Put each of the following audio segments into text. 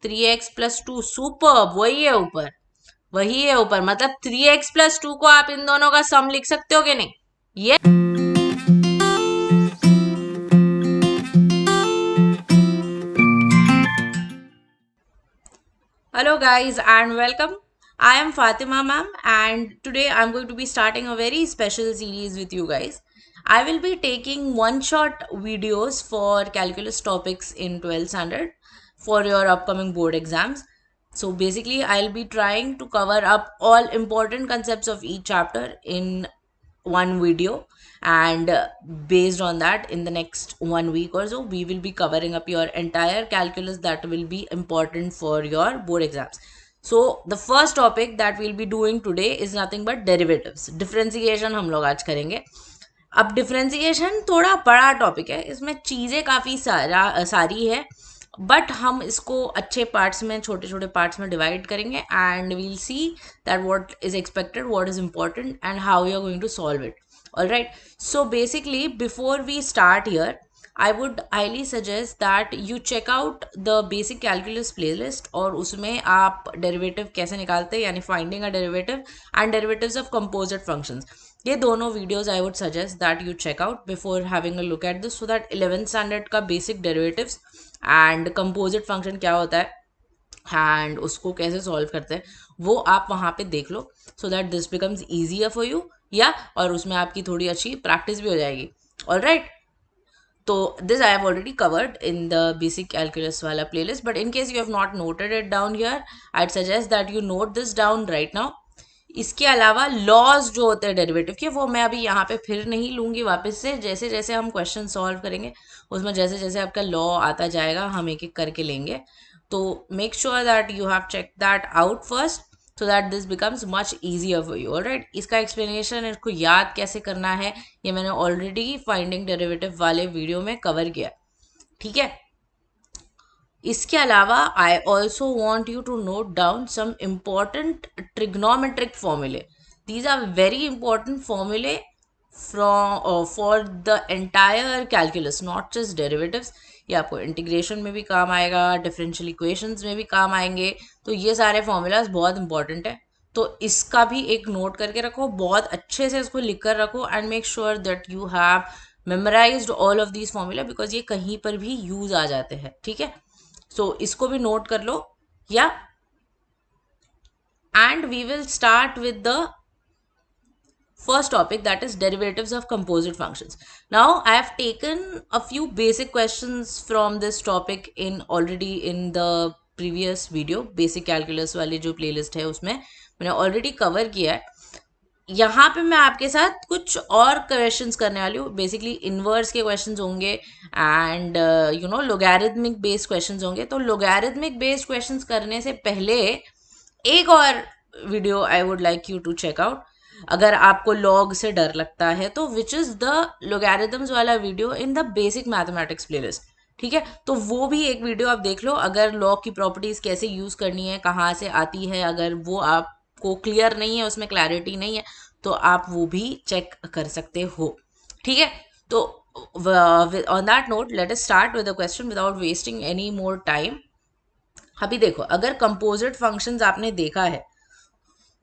3x+2 super, वही है ऊपर, वही है ऊपर, मतलब 3x+2 को आप इन दोनों का सम लिख सकते हो कि नहीं? ये Hello guys and welcome. I am Fatima ma'am and today I'm going to be starting a very special series with you guys. I will be taking one shot videos for calculus topics in 12th standard for your upcoming board exams. So basically I'll be trying to cover up all important concepts of each chapter in one video, and based on that in the next 1 week or so we will be covering up your entire calculus that will be important for your board exams. So the first topic that we'll be doing today is nothing but derivatives, differentiation हम लोग आज करेंगे. अब differentiation थोड़ा बड़ा topic है, इसमें चीज़ें काफ़ी सारी है, बट हम इसको अच्छे पार्ट्स में, छोटे छोटे पार्ट्स में डिवाइड करेंगे and we'll see that what is expected, what is important and how you are going to solve it. Alright, so basically before we start here I would highly suggest that you check out the basic calculus playlist और उसमें आप derivative कैसे निकालते हैं, यानी finding a derivative and derivatives of composite functions. ये दोनों videos I would suggest that you check out before having a look at this, so that 11th standard का basic derivatives and composite function क्या होता है and उसको कैसे solve करते हैं वो आप वहाँ पे देख लो, so that this becomes easier for you. या और उसमें आपकी थोड़ी अच्छी प्रैक्टिस भी हो जाएगी. ऑलराइट, तो this I have already covered in the basic calculus wala playlist, but in case you have not noted it down here, I'd suggest that you note this down right now. इसके अलावा laws जो होते हैं derivative के, वो मैं अभी यहाँ पे फिर नहीं लूँगी वापस से. जैसे जैसे हम क्वेश्चन सॉल्व करेंगे उसमें जैसे जैसे आपका लॉ आता जाएगा हम एक एक करके लेंगे. तो make sure that you have check that out first so that this becomes much easier for you. Alright, इसका एक्सप्लेनेशन, इसको याद कैसे करना है, ये मैंने ऑलरेडी फाइंडिंग डेरिवेटिव वाले वीडियो में कवर किया. ठीक है, इसके अलावा I also want you to note down some important trigonometric फॉर्मूले. दीज आर वेरी इंपॉर्टेंट फॉर्मूले for the entire calculus, not just derivatives. ये आपको इंटीग्रेशन में भी काम आएगा, डिफरेंशियल इक्वेशंस में भी काम आएंगे. तो ये सारे फॉर्मूलाज बहुत इंपॉर्टेंट है, तो इसका भी एक नोट करके रखो, बहुत अच्छे से इसको लिख कर रखो and make sure that you have memorised all of these formula, because ये कहीं पर भी यूज आ जाते हैं. ठीक है, सो इसको भी नोट कर लो. Yeah and we will start with the first topic, that is derivatives of composite functions. Now I have taken a few basic questions from this topic in already in the previous video. basic calculus वाली जो playlist है उसमें मैंने already cover किया है. यहाँ पे मैं आपके साथ कुछ और क्वेश्चंस करने वाली हूँ. बेसिकली इनवर्स के क्वेश्चंस होंगे and you know logarithmic based questions होंगे. तो लोगैरिथमिक बेस्ड क्वेश्चंस करने से पहले एक और video I would like you to check out. अगर आपको लॉग से डर लगता है तो विच इज द लोगैरिथम्स वाला video in the basic mathematics playlist. ठीक है, तो वो भी एक वीडियो आप देख लो. अगर लॉग की प्रॉपर्टीज कैसे यूज करनी है, कहाँ से आती है, अगर वो आपको क्लियर नहीं है, उसमें क्लैरिटी नहीं है, तो आप वो भी चेक कर सकते हो. ठीक है, तो on that note let us start with the question without wasting any more time. अभी देखो, अगर कंपोजिट फंक्शंस आपने देखा है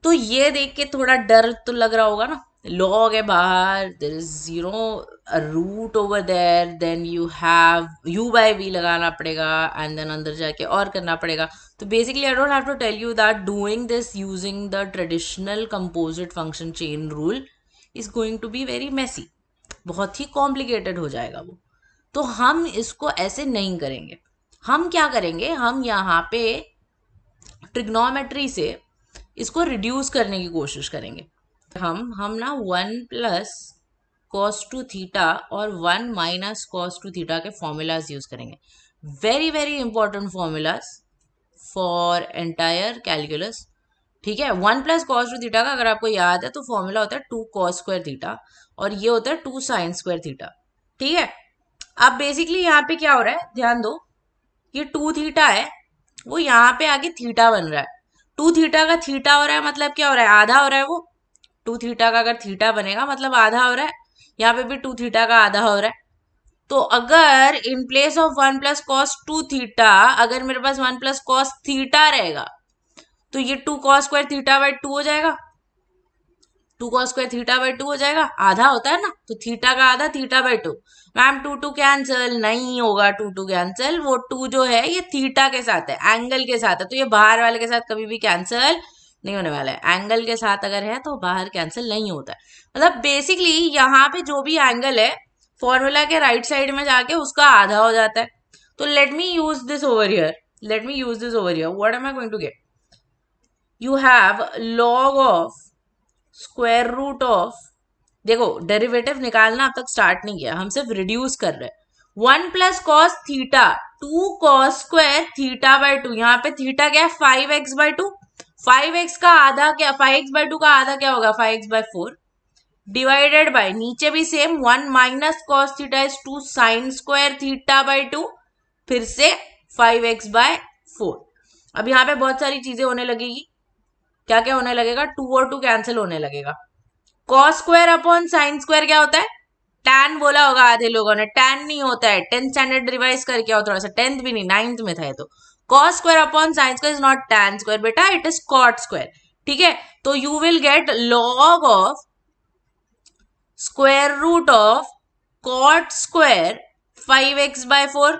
तो ये देख के थोड़ा डर तो लग रहा होगा ना. लॉग है बाहर, there is you know a root over there, then you have u by v लगाना पड़ेगा एंड देन अंदर जाके और करना पड़ेगा. तो basically I don't have to tell you that doing this using the traditional composite function chain rule is going to be very messy. बहुत ही कॉम्प्लिकेटेड हो जाएगा वो. तो हम इसको ऐसे नहीं करेंगे. हम क्या करेंगे, हम यहाँ पे ट्रिग्नोमेट्री से इसको रिड्यूस करने की कोशिश करेंगे. हम ना 1+cos2θ और 1-cos2θ के फॉर्मूलाज यूज करेंगे. Very very important formulas for entire calculus. ठीक है, 1+cos2θ का अगर आपको याद है तो फॉर्मूला होता है 2cos2θ और ये होता है 2sin2θ. ठीक है, अब बेसिकली यहाँ पे क्या हो रहा है, ध्यान दो, ये 2θ है, वो यहाँ पे आगे थीटा बन रहा है. 2θ का थीटा हो रहा है मतलब क्या हो रहा है, आधा हो रहा है वो. 2θ का अगर थीटा बनेगा मतलब आधा हो रहा है. यहाँ पे भी 2θ का आधा हो रहा है. तो अगर in place of 1 + cos 2 theta अगर मेरे पास 1 + cos थीटा रहेगा तो ये 2 cos² थीटा/2 हो जाएगा। 2 cos² थीटा/2 हो जाएगा, आधा होता है ना, तो थीटा का आधा थीटा/2। मैम 2 कैंसिल नहीं होगा, 2 कैंसिल, वो 2 जो है ये थीटा के साथ है, एंगल के साथ है, तो ये बाहर वाले के साथ कभी भी कैंसिल नहीं होने वाला है। एंगल के साथ अगर है तो बाहर कैंसिल नहीं होता है। मतलब बेसिकली यहाँ पे जो भी एंगल है फॉर्मूला के राइट साइड में जाके उसका आधा हो जाता है। तो let me use this over here, what am I going to get? You have log of square root of, देखो डेरिवेटिव निकालना अब तक स्टार्ट नहीं किया, हम सिर्फ रिड्यूस कर रहे हैं। 1 + cos थीटा 2 cos² थीटा/2, यहाँ पे थीटा क्या है 5x/2, 5x का आधा क्या, 5x/2 का आधा क्या होगा 5x/4 डिवाइडेड बाय नीचे भी सेम 1 - cos θ = 2 sin²θ/2 फिर से 5x/4। अब यहाँ पे बहुत सारी चीजें होने लगेगी, क्या क्या होने लगेगा, 2 और 2 कैंसिल होने लगेगा। cos² / sin² क्या होता है, tan बोला होगा आधे लोगों ने, tan नहीं होता है, 10th स्टैंडर्ड रिवाइज करके आओ थोड़ा सा, 10th भी नहीं 9th में था ये तो। cos² / sin² is not tan² बेटा, इट इज cot²। ठीक है, तो you will get log of square root of cot² 5x/4।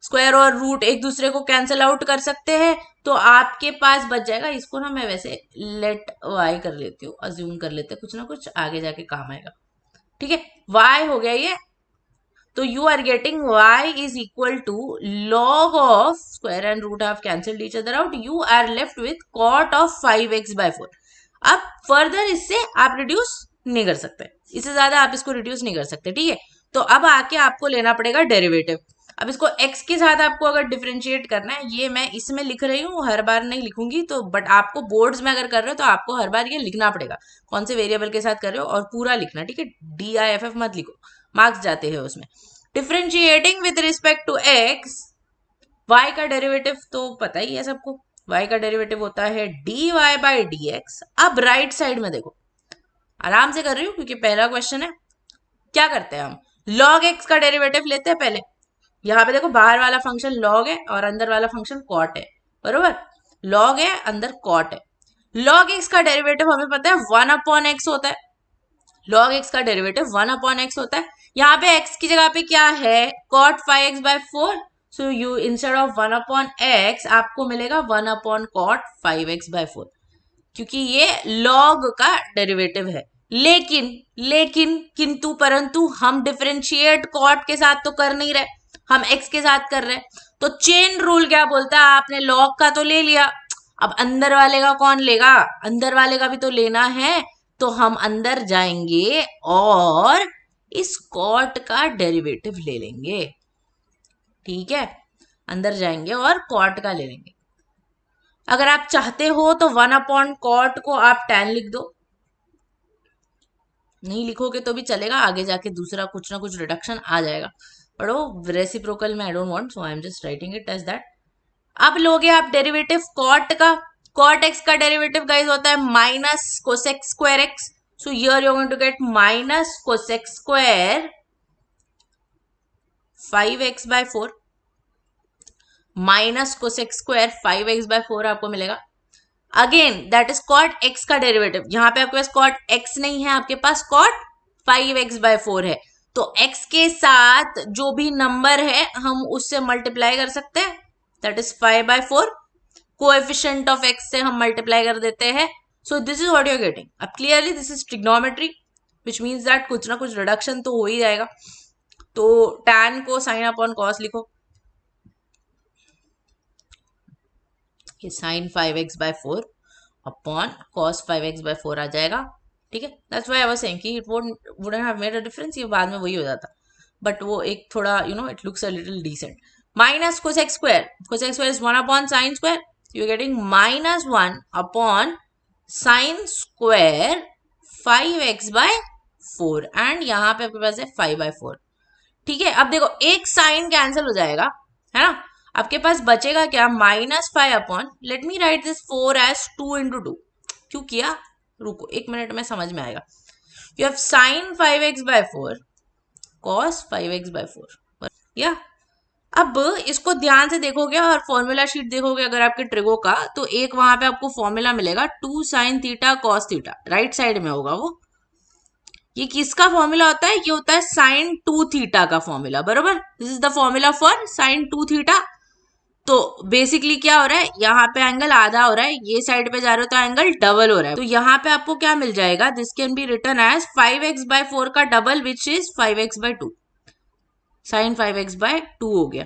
Square और रूट एक दूसरे को कैंसिल आउट कर सकते हैं, तो आपके पास बच जाएगा, इसको ना मैं वैसे लेट y कर लेती हूँ, अज्यूम कर लेते हैं, कुछ ना कुछ आगे जाके काम आएगा। ठीक है, y हो गया ये, तो you are getting y is equal to log of square and root of cancelled each other out, you are left with cot of 5x/4। अब फर्दर इससे आप रिड्यूस नहीं कर सकते, इससे ज्यादा आप इसको रिड्यूस नहीं कर सकते। ठीक है, तो अब आके आपको लेना पड़ेगा डेरिवेटिव। अब इसको x के साथ आपको अगर डिफरेंशिएट करना है, ये मैं इसमें लिख रही हूँ, हर बार नहीं लिखूंगी, तो बट आपको बोर्ड्स में अगर कर रहे हो तो आपको हर बार ये लिखना पड़ेगा कौन से वेरिएबल के साथ कर रहे हो, और पूरा लिखना। ठीक है, DIFF मत लिखो, मार्क्स जाते हैं उसमें। Differentiating with respect to x, y का डेरिवेटिव तो पता ही है सबको, y का डेरिवेटिव होता है dy/dx। अब राइट साइड में देखो, आराम से कर रही हूँ क्योंकि पहला क्वेश्चन है। क्या करते हैं हम, log x का डेरिवेटिव लेते हैं पहले। यहाँ पे देखो बाहर वाला फंक्शन log है और अंदर वाला फंक्शन cot है, बरोबर, log है अंदर cot है। log x का डेरिवेटिव हमें पता है 1/x होता है, log x का डेरिवेटिव 1/x होता है। यहाँ पे x की जगह पे क्या है cot 5x/4, so you instead of 1/x आपको मिलेगा 1/cot 5x/4, क्योंकि ये log का डेरिवेटिव है। लेकिन किंतु परंतु हम डिफरेंशिएट cot के साथ तो कर नहीं रहे, हम x के साथ कर रहे हैं। तो चेन रूल क्या बोलता है, आपने log का तो ले लिया, अब अंदर वाले का कौन लेगा, अंदर वाले का भी तो लेना है। तो हम अंदर जाएंगे और इस cot का डेरिवेटिव ले लेंगे। ठीक है, अंदर जाएंगे और cot का ले लेंगे। अगर आप चाहते हो तो 1/cot को आप tan लिख दो, नहीं लिखोगे तो भी चलेगा, आगे जाके दूसरा कुछ ना कुछ रिडक्शन आ जाएगा, पर वो रेसिप्रोकल में I don't want, so I am just writing it as that. अब लोगे आप डेरिवेटिव cot का, cot x का डेरिवेटिव गाइस होता है -cosec²x, so here you are going to get -cosec² 5x/4 -cosec² 5x/4 आपको मिलेगा। Again that is cot x का डेरिवेटिव, यहां पे आपके पास cot x नहीं है, आपके पास cot 5x/4 है, तो x के साथ जो भी नंबर है हम उससे मल्टीप्लाई कर सकते हैं, that is 5/4, coefficient of x से हम मल्टीप्लाई कर देते हैं। So this is what you are getting. अब clearly this is trigonometry, which means that कुछ ना कुछ रिडक्शन तो हो ही जाएगा। तो tan को sin/cos लिखो, ये sin 5x/4 upon cos 5x/4 आ जाएगा। ठीक है, that's why I was saying कि it wouldn't have made a difference, ये बाद में वही हो जाता, बट वो एक थोड़ा it looks a little decent. Minus cosec² is 1/sin², you are getting -1/sin² 5x/4 and यहाँ पे आपके पास है 5/4। ठीक है, अब देखो एक साइन कैंसिल हो जाएगा, है ना, आपके पास बचेगा क्या -5 let me write this 4 as 2 × 2। क्यों किया, रुको एक मिनट में समझ में आएगा। You have sin 5x/4 cos 5x/4 या अब इसको ध्यान से देखोगे और फॉर्मूला शीट देखोगे अगर आपके ट्रिगो का, तो एक वहां पे आपको फॉर्मूला मिलेगा 2 sin theta cos theta, right side में होगा वो। ये किसका फॉर्मूला होता है? ये होता है sin 2 थीटा का फॉर्मूला, बरोबर। This is the formula for sin 2 theta. तो बेसिकली क्या हो रहा है, यहाँ पे एंगल आधा हो रहा है, ये साइड पे जा रहे हो तो एंगल डबल हो रहा है। तो यहाँ पे आपको क्या मिल जाएगा? This can be written as 5x/4 का double which is 5x/2, sin 5x/2 हो गया।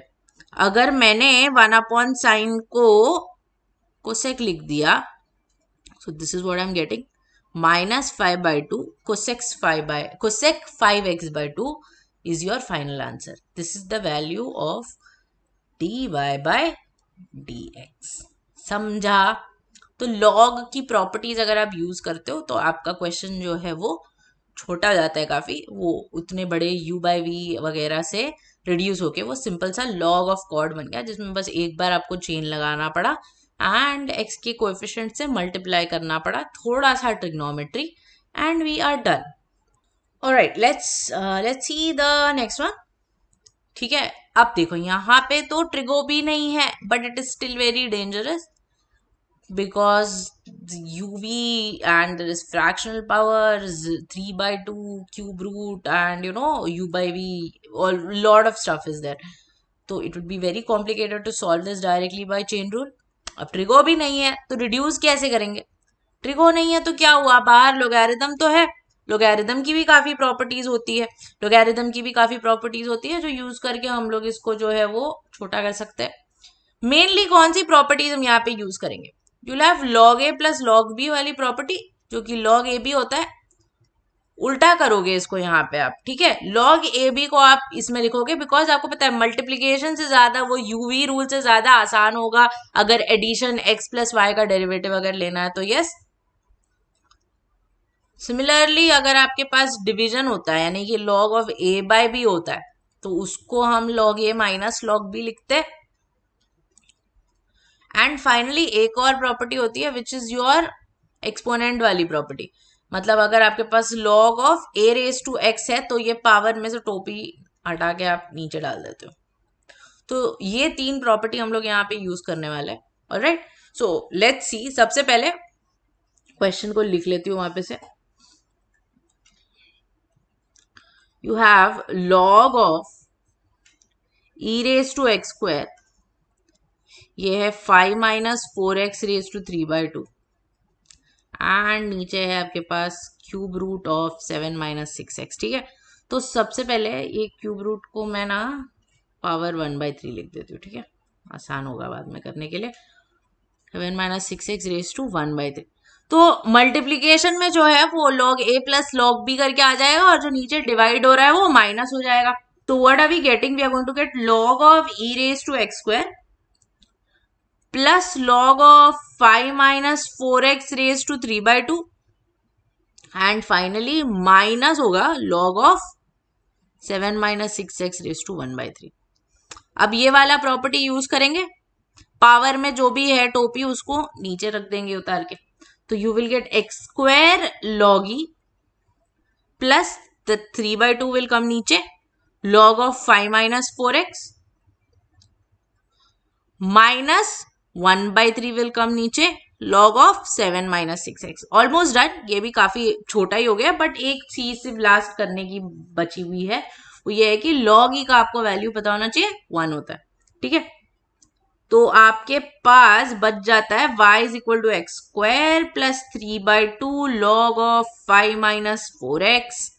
अगर मैंने 1/sin को कोसेक लिख दिया, सो this is what I am getting, -5/2 cosec 5x/2 is your final answer. This is the value of dy/dx. समझा? तो log की प्रॉपर्टीज अगर आप यूज करते हो तो आपका क्वेश्चन जो है वो छोटा हो जाता है काफी, वो उतने बड़े u/v वगैरह से रिड्यूस होके वो सिंपल सा log ऑफ कॉर्ड बन गया, जिसमें बस एक बार आपको चेन लगाना पड़ा एंड x के कोएफिशिएंट से मल्टीप्लाई करना पड़ा, थोड़ा सा trigonometry, and we are done. Alright, let's see the next one. ठीक है, अब देखो यहाँ पे तो ट्रिगो भी नहीं है, but it is still very dangerous because uv and there is fractional powers 3/2 cube root and u/v, all lot of stuff is there, so it would be very complicated to solve this directly by chain rule. अब trigo भी नहीं है तो reduce कैसे करेंगे? Trigo नहीं है तो क्या हुआ, बाहर लोगैरिथम तो है, लोगैरिथम की भी काफी प्रॉपर्टीज होती है, लोगैरिथम की भी काफी प्रॉपर्टीज होती है जो यूज करके हम लोग इसको जो है वो छोटा कर सकते हैं। मेनली कौन सी प्रॉपर्टीज हम यहाँ पे यूज करेंगे? You have log a plus log b वाली प्रॉपर्टी, जो कि log a b होता है। उल्टा करोगे इसको यहाँ पे आप, ठीक है, log a b को आप इसमें लिखोगे, बिकॉज आपको पता है मल्टीप्लीकेशन से ज्यादा वो uv रूल से ज्यादा आसान होगा अगर एडिशन x प्लस y का डेरिवेटिव अगर लेना है तो। यस, सिमिलरली अगर आपके पास डिवीजन होता है यानी कि log ऑफ a/b होता है तो उसको हम log a minus log b लिखते हैं। एंड फाइनली एक और प्रॉपर्टी होती है विच इज योर एक्सपोनेंट वाली प्रॉपर्टी, मतलब अगर आपके पास log ऑफ a⁻x है तो ये पावर में से टोपी हटा के आप नीचे डाल देते हो। तो ये तीन प्रॉपर्टी हम लोग यहाँ पे यूज करने वाले हैं। Alright, so let's see. सबसे पहले क्वेश्चन को लिख लेती हूँ वहां पे से। You have log of e⁻x², ये है 5 - 4x⁻³ एंड नीचे है आपके पास क्यूब रूट ऑफ 7 - 6x। ठीक है, तो सबसे पहले ये क्यूब रूट को मैं ना पावर 1/3 लिख देती हूँ, ठीक है, आसान होगा बाद में करने के लिए। 7 - 6x⁻⁻³ तो मल्टीप्लीकेशन में जो है वो log a plus log b करके आ जाएगा और जो नीचे डिवाइड हो रहा है वो माइनस हो जाएगा। तो what are we getting? We are going to get log of e⁻x² plus log of 5 - 4x⁻³ and finally minus होगा log ऑफ 7 - 6x⁻⁻⁻3। अब ये वाला प्रॉपर्टी यूज करेंगे, पावर में जो भी है टोपी उसको नीचे रख देंगे उतार के, तो you will gate x² log e plus the 3/2 will come नीचे, log of 5 - 4x minus 1/3 will come नीचे, log of 7 - 6x। Almost done, ये भी काफी छोटा ही हो गया, बट एक चीज सिर्फ लास्ट करने की बची हुई है, वो ये है कि log e का आपको वैल्यू पता होना चाहिए 1 होता है। ठीक है, तो आपके पास बच जाता है y = x² plus 3/2 log of 5 - 4x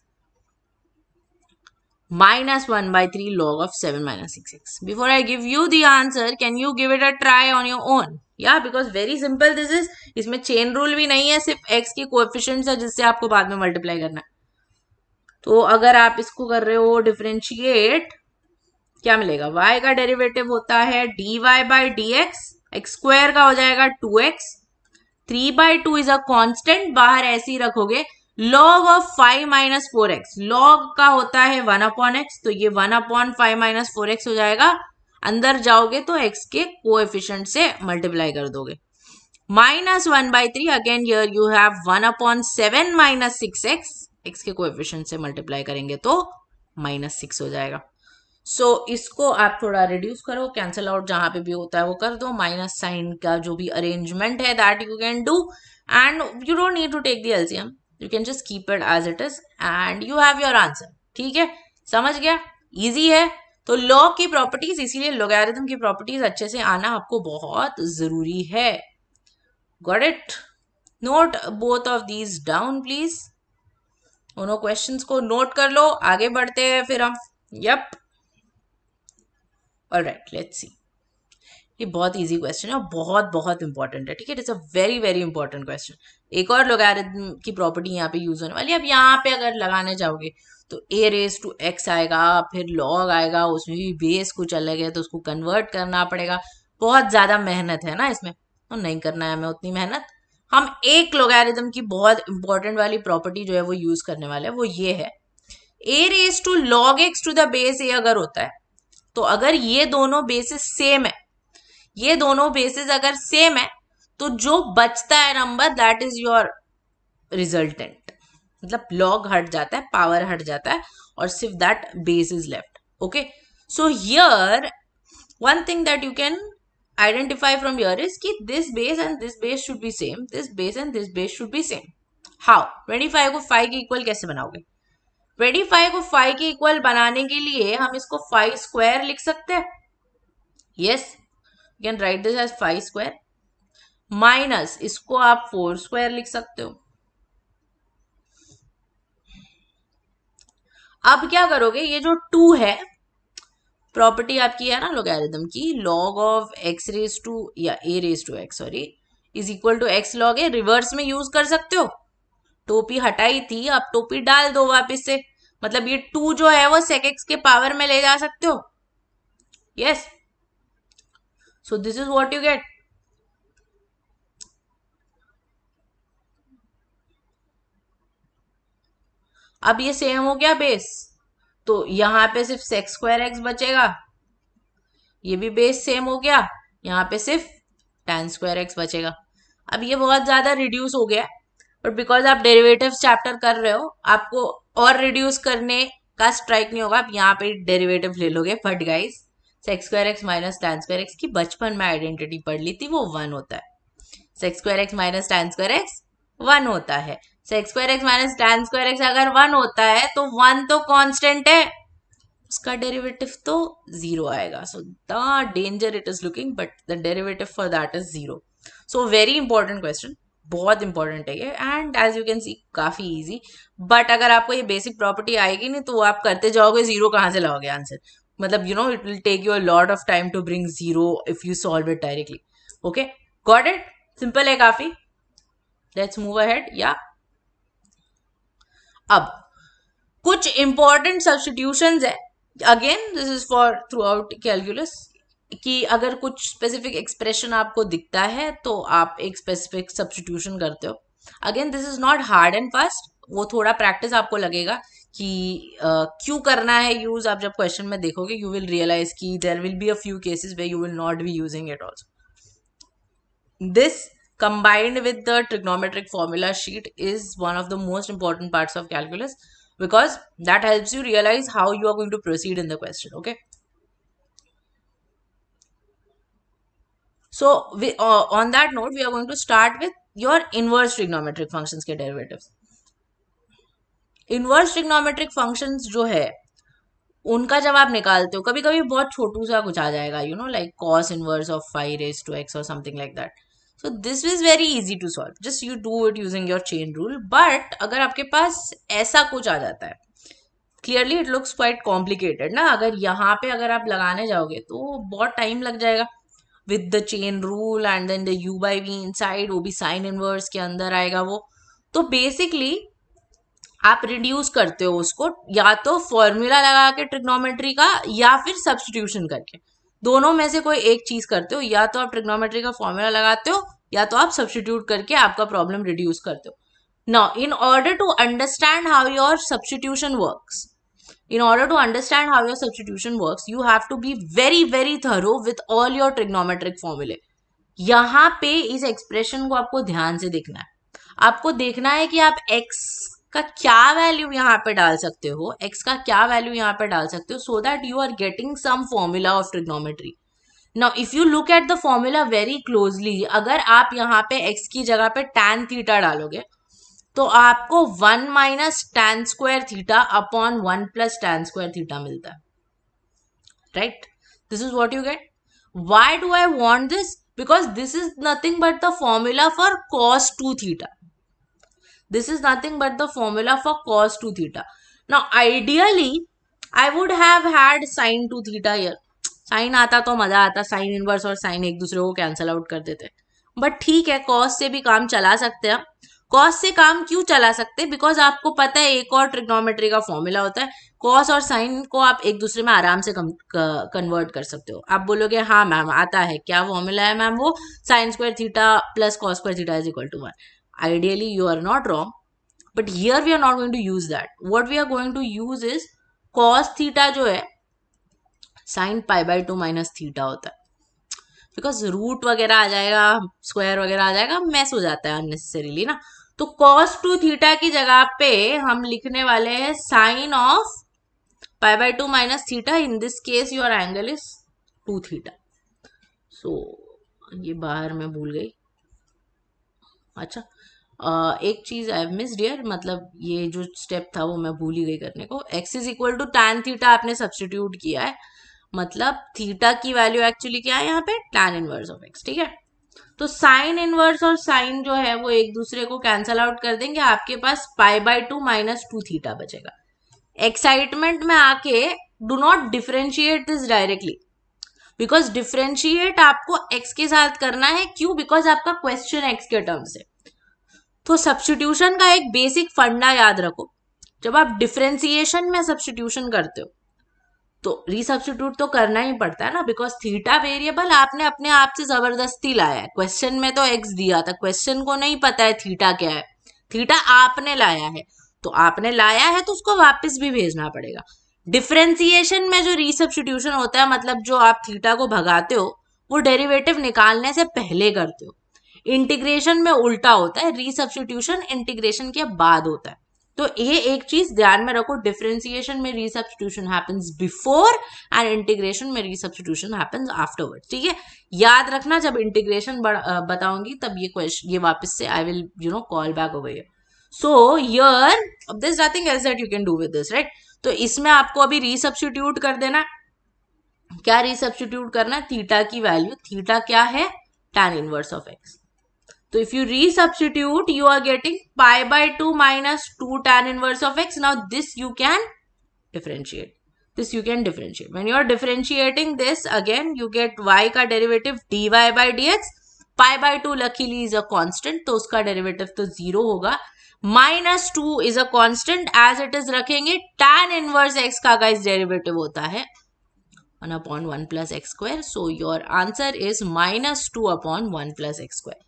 minus 1/3 log of 7 - 6x. Before I give you the answer, can you give it a try on your own? Yeah, because very simple this is. इसमें chain rule भी नहीं है, सिर्फ x की coefficients है जिससे आपको बाद में मल्टीप्लाई करना है। तो अगर आप इसको कर रहे हो डिफरेंशिएट, क्या मिलेगा? y का डेरिवेटिव होता है dy/dx, x² का हो जाएगा 2x, 3/2 इज अ कांस्टेंट, बाहर ऐसे ही रखोगे। log ऑफ 5 - 4x, log का होता है 1/x, तो ये 1/5 - 4x हो जाएगा। अंदर जाओगे तो x के कोएफिशिएंट से मल्टीप्लाई कर दोगे। Minus 1/3, again here you have 1/7 - 6x, x के कोएफिशिएंट से मल्टीप्लाई करेंगे तो -6 हो जाएगा। सो इसको आप थोड़ा रिड्यूस करो, कैंसिल आउट जहां पे भी होता है वो कर दो, माइनस साइन का जो भी अरेंजमेंट है that you can do, and you don't need to take the LCM, you can just keep it as it is and you have your answer. ठीक है, समझ गया, इजी है। तो लॉग की प्रॉपर्टीज, इसीलिए लॉगरिथम की प्रॉपर्टीज अच्छे से आना आपको बहुत जरूरी है। Got it? Note both of these down please, दोनों क्वेश्चंस को नोट कर लो, आगे बढ़ते हैं फिर हम। Yup, alright, let's see. ये बहुत इजी क्वेश्चन है और बहुत बहुत इंपॉर्टेंट है। ठीक है, it's a very very important question. एक और लॉगरिथम की प्रॉपर्टी यहाँ पे यूज होने वाली है। अब यहाँ पे अगर लगाने जाओगे तो a रेज टू x आएगा, फिर log आएगा, उसमें भी बेस कुछ अलग है तो उसको कन्वर्ट करना पड़ेगा। बहुत ज्यादा मेहनत है ना इसमें, तो नहीं करना है हमें उतनी मेहनत। हम एक लॉगरिथम की बहुत इंपॉर्टेंट वाली प्रॉपर्टी जो है वो यूज करने वाले हैं, वो ये है a raise to log x to the base a अगर होता है, तो अगर ये दोनों बेसिस सेम है, ये दोनों बेसिस अगर सेम है, तो जो बचता है number that is your resultant. मतलब लॉग हट जाता है, पावर हट जाता है और सिर्फ that base is left. Okay, so here one thing that you can identify from here is कि this base and this base should be same, this base and this base should be same. How? 25 को 5 के equal कैसे बनाओगे? 25 को 5 के equal बनाने के लिए हम इसको 5 स्क्वायर लिख सकते हैं। Yes, you can write this as 5 square minus इसको आप 4 स्क्वायर लिख सकते हो। अब क्या करोगे, ये जो 2 है, प्रॉपर्टी आपकी है ना लॉगरिथम की, log of x raise to या a raise to x sorry is equal to x log a, reverse में यूज कर सकते हो। टोपी हटाई थी, अब टोपी डाल दो वापस से, मतलब ये 2 जो है वो sec x के पावर में ले जा सकते हो। Yes, so this is what you get. अब ये सेम हो गया बेस, तो यहां पे सिर्फ sec स्क्वायर एक्स बचेगा, ये भी बेस सेम हो गया, यहाँ पे सिर्फ tan स्क्वायर एक्स बचेगा। अब ये बहुत ज्यादा रिड्यूस हो गया, बट बिकॉज आप डेरिवेटिव्स चैप्टर कर रहे हो, आपको और रिड्यूस करने का स्ट्राइक नहीं होगा, आप यहाँ पे डेरिवेटिव ले लोगे। But guys, sec square x minus tan square x की बचपन में आइडेंटिटी पढ़ ली थी, वो 1 होता है। sec square x minus tan square x 1 होता है। sec square x minus tan square x अगर 1 होता है तो 1 तो कांस्टेंट है, उसका डेरिवेटिव तो 0 आएगा। So the danger it is looking, but the derivative for that is 0। So very important question, बहुत इंपॉर्टेंट है ये, and as you can see काफी इजी। बट अगर आपको ये बेसिक प्रॉपर्टी आएगी नहीं तो आप करते जाओगे, 0 कहाँ से लाओगे आंसर? मतलब you know it will take you a lot of time to bring 0 if you solve it directly. Okay, got it? Simple है काफी। Let's move ahead. या अब कुछ इंपॉर्टेंट सब्स्टिट्यूशंस है, again this is for throughout calculus, कि अगर कुछ specific expression आपको दिखता है तो आप एक स्पेसिफिक सब्स्टिट्यूशन करते हो। Again this is not hard and fast, वो थोड़ा प्रैक्टिस आपको लगेगा कि क्यों करना है यूज। आप जब क्वेश्चन में देखोगे यू विल रियलाइज कि there will be a few cases where you will not be using it also. This combined with the trigonometric formula sheet is one of the most important parts of calculus, because that helps you realize how you are going to proceed in the question. Okay, so on that note we are going to start with your inverse trigonometric functions के derivatives. inverse trigonometric functions जो है उनका जब आप निकालते हो, कभी कभी बहुत छोटू सा कुछ आ जाएगा, you know like cos inverse of 5 raised to x or something like that. So this is very easy to solve, just you do it using your chain rule. But अगर आपके पास ऐसा कुछ आ जाता है, clearly it looks quite complicated ना, अगर यहाँ पे अगर आप लगाने जाओगे तो बहुत टाइम लग जाएगा with the chain rule and then the u by v inside, वो भी साइन इनवर्स के अंदर आएगा वो। तो बेसिकली आप रिड्यूस करते हो उसको या तो फॉर्मूला लगा के ट्रिग्नोमेट्री का, या फिर सब्स्टिट्यूशन करके, दोनों में से कोई एक चीज करते हो। या तो आप ट्रिग्नोमेट्री का फॉर्मूला लगाते हो या तो आप सब्स्टिट्यूट करके आपका प्रॉब्लम रिड्यूस करते हो। Now in order to understand how your substitution works, you have to be very very thorough with all your trigonometric formulae. यहाँ पे इस एक्सप्रेशन को आपको ध्यान से देखना है। आपको देखना है कि आप x का क्या वैल्यू यहाँ पे डाल सकते हो, x का क्या वैल्यू यहाँ पे डाल सकते हो, so that you are getting some formula of trigonometry. Now if you look at the formula very closely, अगर आप यहाँ पे x की जगह पे tan थीटा डालोगे तो आपको 1 minus tan square theta upon 1 plus tan square theta मिलता है, right? This is what you get. Why do I want this? Because this is nothing but the formula for cos 2 theta. This is nothing but the formula for cos 2 theta. Now ideally I would have had sin 2 theta here. Sign आता तो मजा आता, sine inverse और sign एक दूसरे को cancel out कर देते. बट ठीक है, कॉस से भी काम चला सकते हैं. कॉस से काम क्यों चला सकते हैं? बिकॉज आपको पता है एक और ट्रिग्नोमेट्री का फॉर्मूला होता है. कॉस और साइन को आप एक दूसरे में आराम से कन्वर्ट कर सकते हो. आप बोलोगे हाँ मैम आता है, क्या फॉर्मूला है मैम? वो sine square theta plus cos square theta is equal to 1. Ideally you are not wrong, but here we are not going to use that. What we are going to use is cos theta जो है sine pi by 2 minus theta होता है. Because root वगैरह आ जाएगा, square वगैरह आ जाएगा, mess हो जाता है अननेसेसरीली ना. तो cos 2 थीटा की जगह पे हम लिखने वाले हैं sine of pi by 2 minus theta. In this case your angle is 2 theta. So ये बाहर मैं भूल गई. अच्छा, एक चीज आई हैव मिस्ड हियर, मतलब ये जो स्टेप था वो मैं भूल ही गई करने को. x is equal to tan theta आपने सब्सटीट्यूट किया है, मतलब थीटा की वैल्यू एक्चुअली क्या है यहाँ पे? tan inverse of x. ठीक है, तो साइन इनवर्स और साइन जो है वो एक दूसरे को कैंसल आउट कर देंगे. आपके पास पाई बाई 2 माइनस 2 थीटा बचेगा. एक्साइटमेंट में आके do not differentiate this directly, because differentiate आपको x के साथ करना है. क्यों? बिकॉज आपका क्वेश्चन x के टर्म्स है. तो सब्स्टिट्यूशन का एक बेसिक फंडा याद रखो. जब आप डिफरेंशिएशन में सब्स्टिट्यूशन करते हो तो रीसब्स्टिट्यूट तो करना ही पड़ता है ना, बिकॉज थीटा वेरिएबल आपने अपने आप से जबरदस्ती लाया है. क्वेश्चन में तो x दिया था, क्वेश्चन को नहीं पता है थीटा क्या है. थीटा आपने लाया है, तो आपने लाया है तो उसको वापस भी भेजना पड़ेगा. डिफरेंशिएशन में जो रीसब्स्टिट्यूशन होता है, मतलब जो आप थीटा को भगाते हो, वो डेरिवेटिव निकालने से पहले करते हो. इंटीग्रेशन में उल्टा होता है, रीसब्स्टिट्यूशन इंटीग्रेशन के बाद होता है. तो ये एक चीज ध्यान में रखो, डिफरेंशिएशन में रीसब्स्टिट्यूशन हैपेंस बिफोर एंड इंटीग्रेशन में रीसब्स्टिट्यूशन हैपेंस आफ्टरवर्ड. ठीक है, याद रखना. जब इंटीग्रेशन बताऊंगी तब ये क्वेश्चन, ये वापस से I will call back over here. So here there is nothing else that you can do with this, right? तो इसमें आपको अभी रीसब्स्टिट्यूट कर देना. क्या रीसब्स्टिट्यूट करना? थीटा की वैल्यू, थीटा क्या है? tan inverse of x. So if you resubstitute, you are getting pi by 2 minus 2 tan inverse of x. Now this you can differentiate. This you can differentiate. When you are differentiating this, again you get y का derivative dy by dx. Pi by 2 luckily is a constant, तो उसका derivative तो 0 होगा. Minus 2 is a constant, as it is रखेंगे. tan inverse x का guys derivative होता है 1 upon 1 plus x square. So your answer is minus 2 upon 1 plus x square.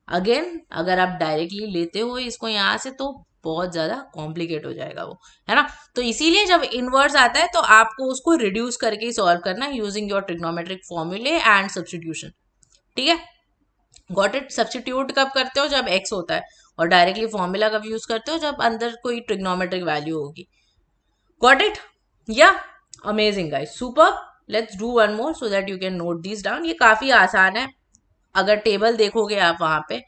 Again अगर आप डायरेक्टली लेते हो इसको यहाँ से तो बहुत ज्यादा कॉम्प्लिकेट हो जाएगा वो, है ना. तो इसीलिए जब इनवर्स आता है तो आपको उसको रिड्यूस करके ही सॉल्व करना है यूजिंग योर ट्रिग्नोमेट्रिक फॉर्मूले एंड सब्स्टिट्यूशन. ठीक है, गॉट इट. सब्स्टिट्यूट कब करते हो? जब x होता है. और डायरेक्टली फॉर्मूला कब यूज करते हो? जब अंदर कोई ट्रिग्नोमेट्रिक वैल्यू होगी. Got it? Yeah amazing guys, super. Let's do one more so that you can note this down. ये काफी आसान है. अगर टेबल देखोगे आप वहां पे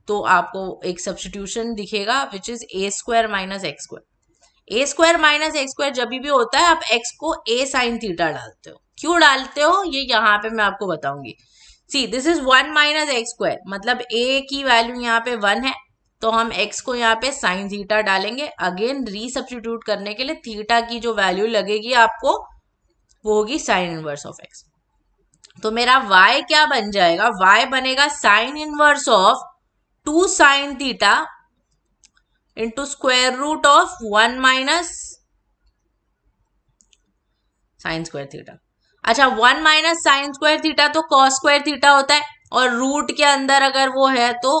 तो आपको एक सब्स्टिट्यूशन दिखेगा which is a square minus x square. A square minus x square जब भी होता है आप x को a साइन थीटा डालते हो. क्यों डालते हो ये यहाँ पे मैं आपको बताऊंगी. See this is 1 minus x square, मतलब a की वैल्यू यहाँ पे 1 है तो हम x को यहाँ पे साइन थीटा डालेंगे. अगेन रीसब्स्टिट्यूट करने के लिए थीटा की जो वैल्यू लगेगी आपको वो होगी साइन इनवर्स ऑफ x. तो मेरा y क्या बन जाएगा? y बनेगा sine inverse of 2 sine theta into square root of 1 minus sine square theta. अच्छा, 1 माइनस साइन स्क्वायर थीटा तो कॉस स्क्वायर थीटा होता है, और रूट के अंदर अगर वो है तो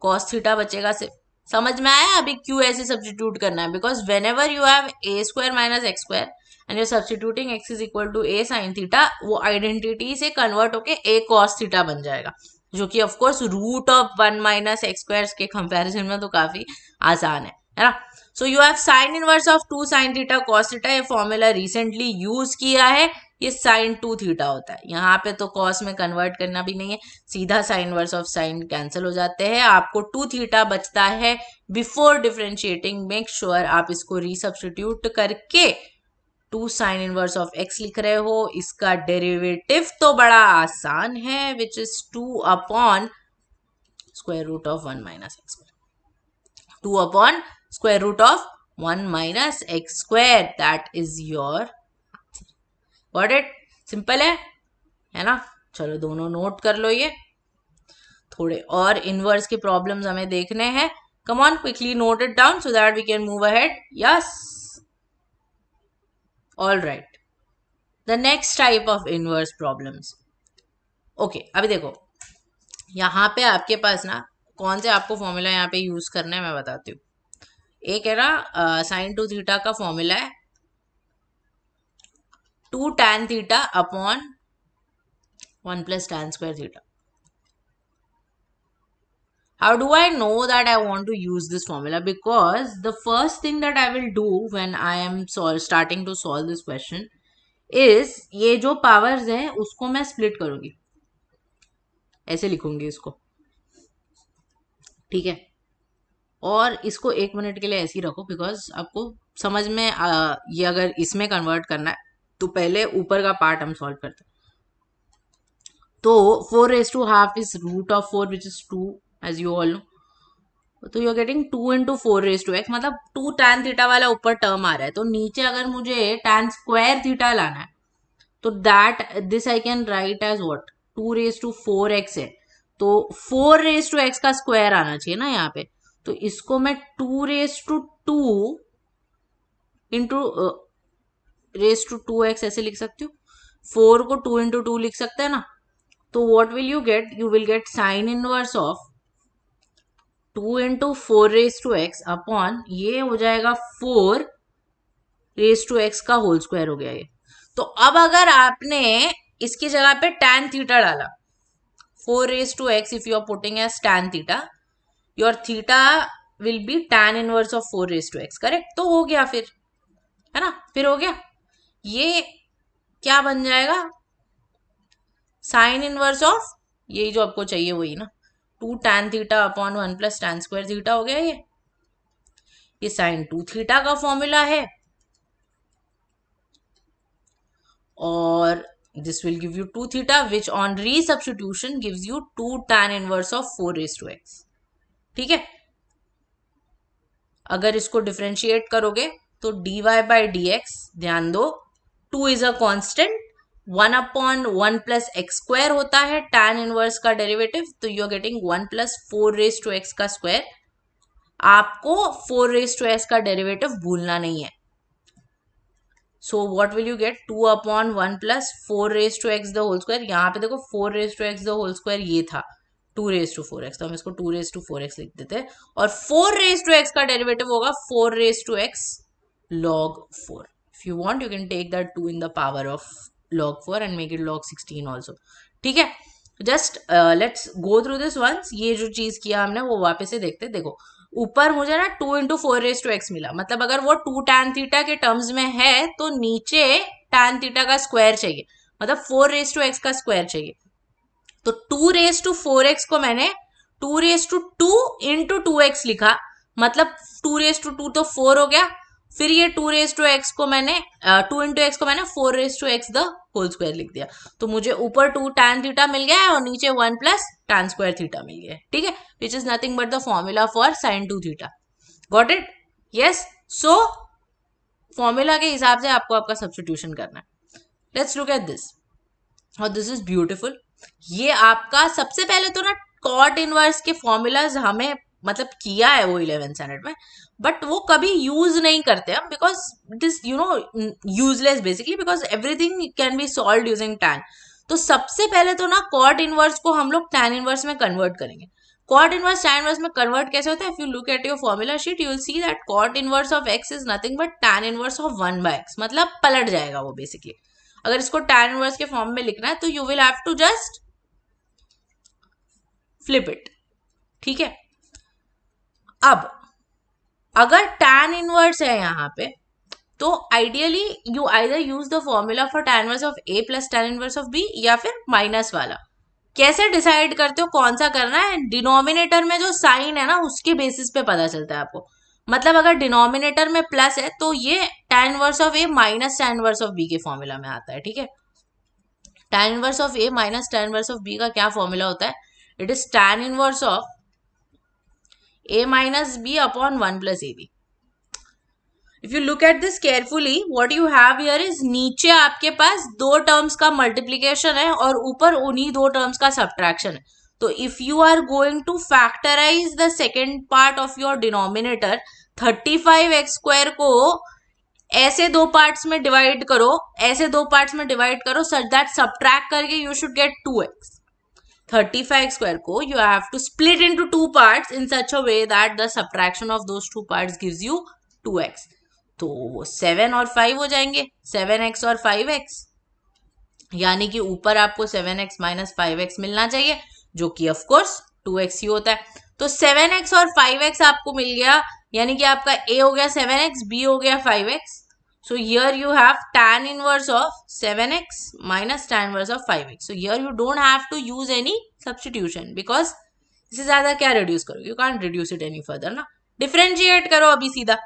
कॉस थीटा बचेगा सिर्फ. समझ में आया अभी क्यों ऐसे सब्स्टिट्यूट करना है? Because whenever you have a square minus x square and you're substituting x is equal to a sine theta, वो आइडेंटिटी से कन्वर्ट होके a कॉस थीटा बन जाएगा, जो कि of course root of 1 minus x square के comparison में तो काफी आसान है ना. So you have sine inverse of 2 sine theta cos theta. ये फॉर्मूला रिसेंटली यूज किया है. ये साइन 2 थीटा होता है. यहाँ पे तो कॉस में कन्वर्ट करना भी नहीं है, सीधा sign inverse of sine cancel हो जाते हैं. आपको 2 थीटा बचता है. बिफोर डिफरेंशिएटिंग मेक श्योर आप इसको रीसब्स्टिट्यूट करके 2 साइन इनवर्स ऑफ x लिख रहे हो. इसका डेरिवेटिव तो बड़ा आसान है, which is 2 upon square root of 1 minus x square. 2 upon square root of 1 minus x square. That is your answer. Got it? Simple है ना. चलो दोनों नोट कर लो. ये थोड़े और इनवर्स के प्रॉब्लम्स हमें देखने हैं. Come on, quickly note it down so that we can move ahead. Yes, all right. The next type of inverse problems. Okay, अभी देखो यहाँ पे आपके पास ना कौन से आपको फॉर्मूला यहाँ पे यूज करना है मैं बताती हूँ. एक है ना साइन 2 थीटा का फॉर्मूला है 2 tan theta upon 1 plus tan square theta. How do I know that I want to use this formula? Because the first thing that I will do when I am starting to solve this question is ये जो powers है उसको मैं split करूंगी. ऐसे लिखूंगी इसको, ठीक है. और इसको 1 मिनट के लिए ऐसे ही रखो, बिकॉज आपको समझ में ये अगर इसमें कन्वर्ट करना है तो पहले ऊपर का पार्ट हम सॉल्व करते हैं. तो 4 raised to half is root of 4 which is 2 as you all know. तो you are getting 2 into 4 raised to x, मतलब 2 tan थीटा वाला ऊपर टर्म आ रहा है. तो नीचे अगर मुझे tan स्क्वायर थीटा लाना है तो that this I can write as what 2 raised to 4x है. तो 4 raised to x का स्क्वायर आना चाहिए ना यहाँ पे. तो इसको मैं 2 raised to 2 into raised to 2x ऐसे लिख सकती हूँ. 4 को 2 into 2 लिख सकते हैं ना. तो what will you get? You will get sin inverse of 2 into 4 raised to x upon ये हो जाएगा 4 raised to x का होल स्क्वायर हो गया ये. तो अब अगर आपने इसकी जगह पे tan थीटा डाला 4 raised to x, if you are putting as tan theta, your theta will be tan inverse of 4 raised to x. Correct. तो हो गया फिर, है ना. फिर हो गया. ये क्या बन जाएगा? साइन इनवर्स ऑफ यही जो आपको चाहिए वही ना, 2 tan theta upon 1 plus tan square theta हो गया ये साइन 2 थीटा का फॉर्मूला है. और this will give you 2 theta which on resubstitution gives you 2 tan inverse of 4 raised to x. ठीक है. अगर इसको डिफरेंशिएट करोगे तो dy by dx, ध्यान दो 2 is a constant, 1 upon 1 plus x square होता है tan इनवर्स का डेरिवेटिव. तो you are getting 1 plus 4 raised to x का स्क्वायर. आपको 4 raised to x का डेरिवेटिव भूलना नहीं है. So what will you get? 2 upon 1 plus 4 raised to x the whole square. यहाँ पे देखो 4 raised to x the whole square ये था 2 raised to 4x, तो हम इसको 2 raised to 4x लिख देते हैं. और 4 raised to x का डेरिवेटिव होगा 4 raised to x log 4. If you want you can take that 2 in the power of log 4 and make it log 16 also. ठीक है. Just let's go through this once. ये जो चीज किया हमने वो वापस से देखते. देखो ऊपर मुझे ना 2 into 4 raised to x मिला, मतलब अगर वो 2 tan थीटा के टर्म्स में है तो नीचे tan थीटा का स्क्वायर चाहिए, मतलब 4 raised to x का स्क्वायर चाहिए. तो 2 raised to 4x को मैंने 2 raised to 2 into 2x लिखा, मतलब 2 raised to 2 तो 4 हो गया. फिर ये 2 raised to x को मैंने 2 into x को मैंने 4 raised to x the whole square लिख दिया. तो मुझे ऊपर 2 tan थीटा मिल गया है और नीचे 1 plus tan स्क्वायर थीटा मिल गया है. ठीक है. Which is nothing but the formula for sin 2 theta. Got it? Yes. So formula के हिसाब से आपको आपका सब्स्टिट्यूशन करना है. Let's look at this. और दिस इज ब्यूटिफुल. ये आपका सबसे पहले तो ना कॉट इनवर्स के फॉर्मूलाज हमें मतलब किया है वो 11th स्टैंडर्ड में, बट वो कभी यूज नहीं करते हम, because it is you no useless basically, because everything can be solve using tan. तो सबसे पहले तो ना कॉट इनवर्स को हम लोग टैन इनवर्स में कन्वर्ट करेंगे. कॉट इनवर्स टैन इनवर्स में कन्वर्ट कैसे होता है? If you look at your formula sheet you will see that cot inverse of x is nothing but tan inverse of 1 by x, मतलब पलट जाएगा वो बेसिकली. अगर इसको टैन इनवर्स के फॉर्म में लिखना है तो you will have to just flip it. ठीक है. अब अगर tan इनवर्स है यहाँ पे, तो ideally you either use the formula for tan inverse of a plus tan inverse of b, या फिर माइनस वाला। कैसे डिसाइड करते हो कौन सा करना है? डिनोमिनेटर में जो साइन है ना, उसके बेसिस पे पता चलता है आपको। मतलब अगर डिनोमिनेटर में प्लस है तो ये tan inverse of a minus tan inverse of b के फॉर्मूला में आता है, ठीक है। tan inverse of a minus tan inverse of b का क्या फॉर्मूला होता है? It is tan inverse of a minus b upon 1 plus a b. If you look at this carefully, what you have here is, नीचे आपके पास दो terms का multiplication है और ऊपर उन्हीं दो टर्म्स का सब्ट्रैक्शन है। तो if you are going to factorise the second part of your denominator, 35x square को ऐसे दो पार्ट्स में डिवाइड करो, ऐसे दो पार्ट्स में डिवाइड करो सच दैट सब्ट्रैक्ट करके you should get 2x। 35 square को you have to split into two parts in such a way that the subtraction of those two parts gives you 2x। तो वो 7 और 5 हो जाएंगे, 7x और 5x, यानी कि ऊपर आपको 7x माइनस 5x मिलना चाहिए, जो कि ऑफ कोर्स 2x ही होता है। तो 7x और 5x आपको मिल गया, यानी कि आपका a हो गया 7x, b हो गया 5x। So here you have tan inverse of 7x minus tan inverse of 5x. So here you don't have to use any substitution because इससे ज्यादा क्या reduce करोगे? You can't reduce it any further ना। Differentiate करो अभी सीधा,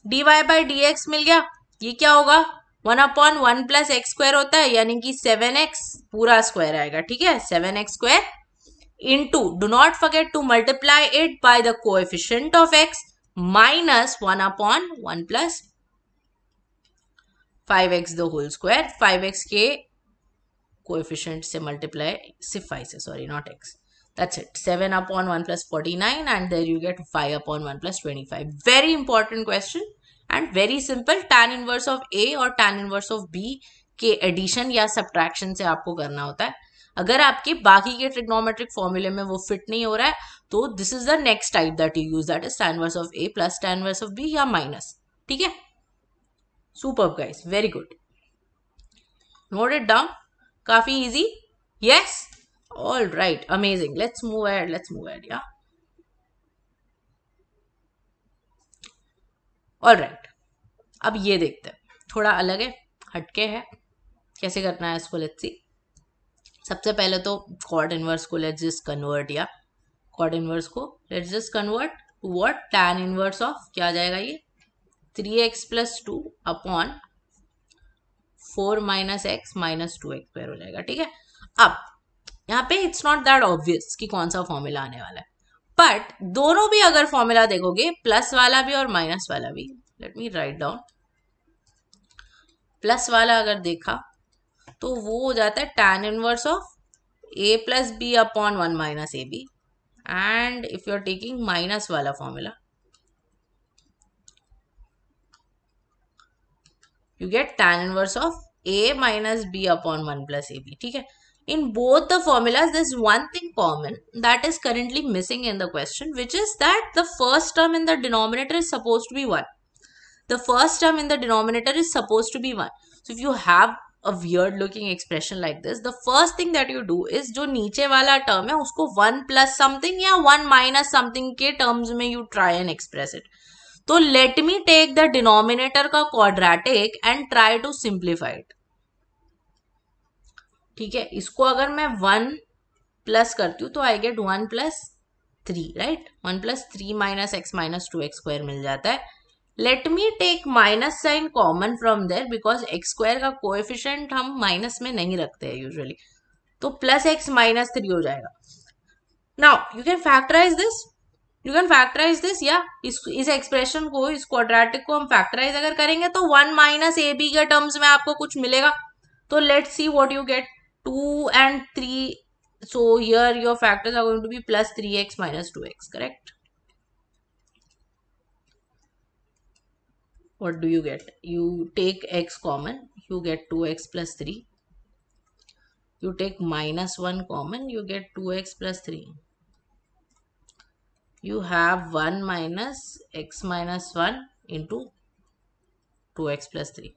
dy by dx मिल गया। ये क्या होगा? 1 अपॉन 1 प्लस एक्स स्क्वायर होता है, यानी कि 7x पूरा स्क्वायर आएगा, ठीक है। 7x square into, do not forget to multiply it by the coefficient of x minus 1 upon 1 plus 5x the whole square। 5x के कोएफिशिएंट से मल्टीप्लाई, सिर्फ 5 से, sorry not x। That's it. 7 upon 1 plus 49 and there you get 5 upon 1 plus 25. Very important question and very simple। tan inverse of a और tan inverse of b के addition या subtraction से आपको करना होता है। अगर आपके बाकी के ट्रिग्नोमेट्रिक फॉर्मूले में वो फिट नहीं हो रहा है तो this is the next type that you use, that is tan inverse of a plus tan inverse of b या माइनस, ठीक है। Superb guys, very good. Note it down. काफी easy. Yes. All right. Amazing. Let's move ahead. Let's move ahead. Yeah. All right. अब ये देखते हैं, थोड़ा अलग है, हटके है। कैसे करना है इसको? Let's see. सबसे पहले तो कॉट इनवर्स को लेट्स जस्ट कन्वर्ट, या कॉट इनवर्स को let's just convert to what? tan inverse of क्या आ जाएगा ये? 3x plus 2 upon 4 minus x minus 2x square हो जाएगा, ठीक है। अब यहाँ पे इट्स नॉट दैट ऑब्वियस कि कौन सा फॉर्मूला आने वाला है, बट दोनों भी अगर फॉर्मूला देखोगे, प्लस वाला भी और माइनस वाला भी, let me write down. Plus वाला अगर देखा तो वो हो जाता है tan inverse of a plus b upon 1 minus a b, and if you are taking minus वाला formula you get tan inverse of a minus b upon 1 plus ab, ठीक है। In both the formulas there's one thing common that is currently missing in the question, which is that the first term in the denominator is supposed to be 1. The first term in the denominator is supposed to be 1. So if you have a weird looking expression like this, the first thing that you do is जो नीचे वाला term है उसको 1 plus something या 1 minus something के terms में you try and express it। तो let me take the denominator का quadratic and try to simplify it, ठीक है। इसको अगर मैं 1 प्लस करती हूँ तो I get 1 plus 3, right. 1 plus 3 minus x minus 2x square मिल जाता है। Let me take minus sign common from there because x square का कोएफिशिएंट हम माइनस में नहीं रखते हैं यूजुअली, तो प्लस एक्स माइनस 3 हो जाएगा। Now you can factorise this, you can factorise this, या इस एक्सप्रेशन को, इस क्वाड्रेटिक को हम फैक्टराइज अगर करेंगे तो 1 माइनस ए बी के टर्म्स में आपको कुछ मिलेगा। तो let's see what you get, 2 and 3, so here your factors are going to be plus 3x minus 2x, correct? What do you get? You take x common, you get 2x plus 3. You take minus 1 common, you get 2x plus 3. You have 1 minus x minus 1 into 2x plus 3.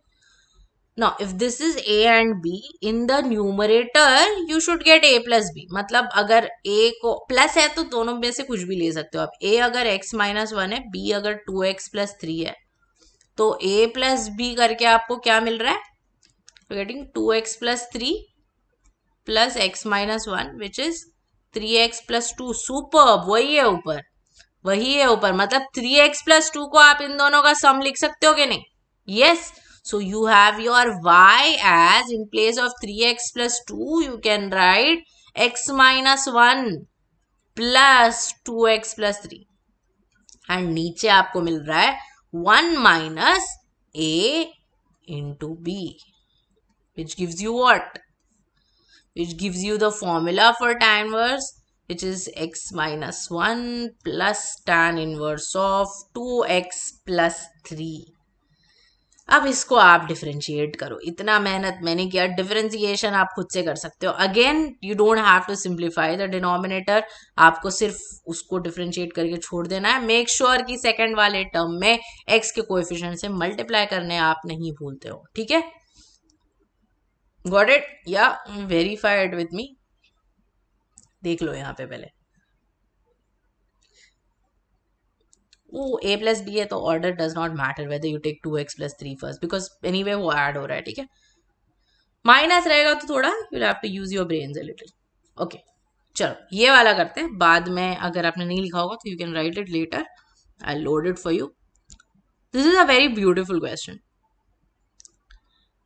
Now if this is a and b, in the numerator you should get a plus b. मतलब अगर a को plus है तो दोनों में से कुछ भी ले सकते हो आप. a अगर x माइनस 1 है, b अगर 2x प्लस 3 है, तो a प्लस b करके आपको क्या मिल रहा है? Getting 2x plus 3 plus x minus 1 which is 3x plus 2. Super, वही है ऊपर, वही है ऊपर. मतलब 3x प्लस 2 को आप इन दोनों का सम लिख सकते हो कि नहीं? Yes. So you have your y as, in place of 3x plus 2, you can write x minus 1 plus 2x plus 3. And नीचे आपको मिल रहा है 1 minus a into b, which gives you what? Which gives you the formula for tan inverse, which is x minus 1 plus tan inverse of 2x plus 3. अब इसको आप differentiate करो. इतना मेहनत मैंने किया. डिफरेंशिएशन आप खुद से कर सकते हो. Again you don't have to simplify the denominator. आपको सिर्फ उसको डिफरेंशिएट करके छोड़ देना है. मेक श्योर कि सेकंड वाले टर्म में एक्स के कोएफिशिएंट से मल्टीप्लाई करने आप नहीं भूलते हो. ठीक है? Got it? या वेरीफाइड विथ मी. देख लो यहाँ पे पहले. वो a प्लस बी है तो order does not matter whether you take 2x plus 3 first, because anyway वो ऐड हो रहा है. ठीक है? माइनस रहेगा तो थोड़ा you have to use your brains a little. Okay, चलो ये वाला करते हैं. बाद में अगर आपने नहीं लिखा होगा तो you can write it later. I load it for you. This is a very beautiful question.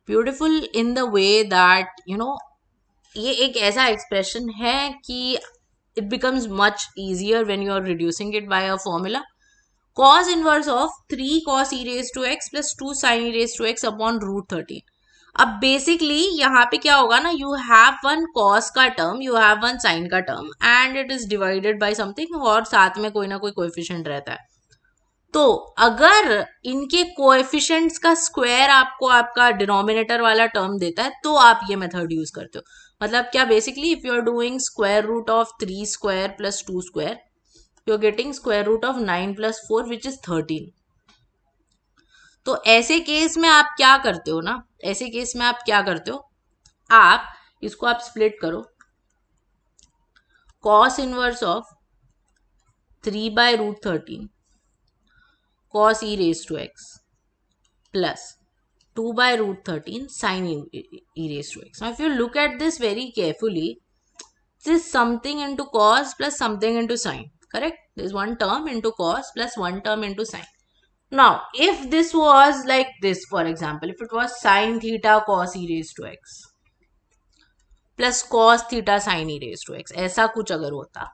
Beautiful in the way that you no, ये एक ऐसा एक्सप्रेशन है कि it becomes much easier when you are reducing it by a formula. Cos inverse of 3 cos e raised to x plus 2 sin e raised to x upon root 13. अब basically यहाँ पे क्या होगा ना, यू हैव वन कॉस का टर्म, you have one sine का टर्म, and it is divided by something, और साथ में कोई ना कोई कोएफिशिएंट रहता है. तो अगर इनके कोएफिशिएंट्स का स्क्वायर आपको आपका डिनोमिनेटर वाला टर्म देता है तो आप ये मेथड यूज करते हो. मतलब क्या, basically if you are doing square root of 3 square plus 2 square, you are getting square root of 9 plus 4 which is 13. तो ऐसे केस में आप क्या करते हो ना, ऐसे केस में आप क्या करते हो, आप इसको आप स्प्लिट करो. Cos inverse of 3 by root 13 cos e raised to x plus 2 by root 13 sin e raised to x. Now, if you look at this very carefully, this is something into cos plus something into sin, correct? There is one term into cos plus one term into sin. Now, if this was like this, for example, if it was sin theta cos e raised to x plus cos theta sin e raised to x, ऐसा कुछ अगर होता,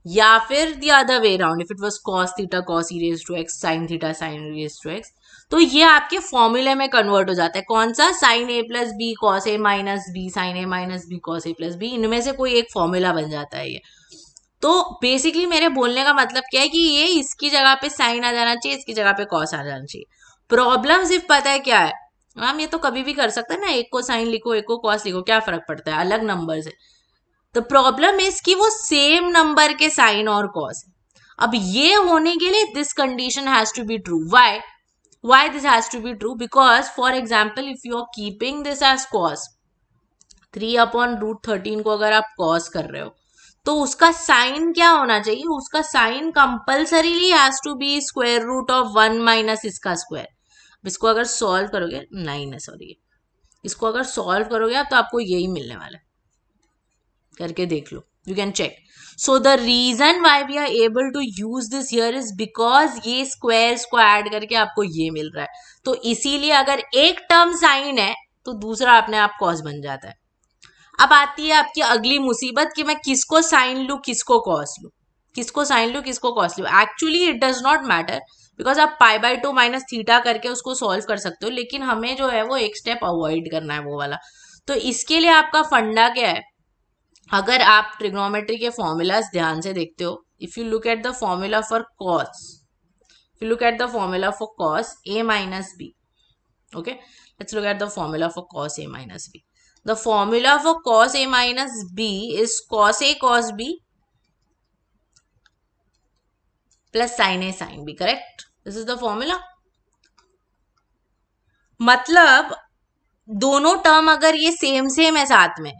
या फिर the other way around, if it was cos theta cos e raised to x sin theta sin e raised to x, तो ये आपके फॉर्मूले में कन्वर्ट हो जाता है. कौन सा? sin a plus b cos a minus b sin a minus b cos a plus b. इनमें से कोई एक फॉर्मूला बन जाता है ये. तो बेसिकली मेरे बोलने का मतलब क्या है कि ये इसकी जगह पे साइन आ जाना चाहिए, इसकी जगह पे कॉस आ जाना चाहिए. प्रॉब्लम सिर्फ पता है क्या है मैम, ये तो कभी भी कर सकता है ना, एक को साइन लिखो एक को कॉस लिखो, क्या फर्क पड़ता है, अलग नंबर से. द प्रॉब्लम इज कि वो सेम नंबर के साइन और कॉस है. अब ये होने के लिए this condition has to be true. Why this has to be true? Because for example if you are keeping this as cos, 3 upon root 13 को अगर आप कॉस कर रहे हो तो उसका साइन क्या होना चाहिए? उसका sine compulsorily has to be square root of 1 minus इसका स्क्वायर. इसको अगर सॉल्व करोगे, नहीं है सॉरी, इसको अगर सॉल्व करोगे आप तो आपको यही मिलने वाला है. करके देख लो, you can check. So the reason why we are able to use this here is because ये स्क्वायर्स को ऐड करके आपको ये मिल रहा है. तो इसीलिए अगर एक टर्म साइन है तो दूसरा अपने आप कॉस बन जाता है. अब आती है आपकी अगली मुसीबत कि मैं किसको साइन लू किसको कॉस लू, किसको साइन लू किसको कॉस लू. Actually it does not matter, because आप पाई बाय 2 माइनस थीटा करके उसको सॉल्व कर सकते हो, लेकिन हमें जो है वो एक स्टेप अवॉइड करना है, वो वाला. तो इसके लिए आपका फंडा क्या है? अगर आप ट्रिग्नोमेट्री के फॉर्मूलाज ध्यान से देखते हो, if you look at the formula for cos, if you look at the formula for cos a minus b, okay, let's look at the formula for cos a minus b. The formula for cos a minus b is cos a cos b plus sin a sin b, correct? This is the formula. मतलब दोनों term अगर ये same same है साथ में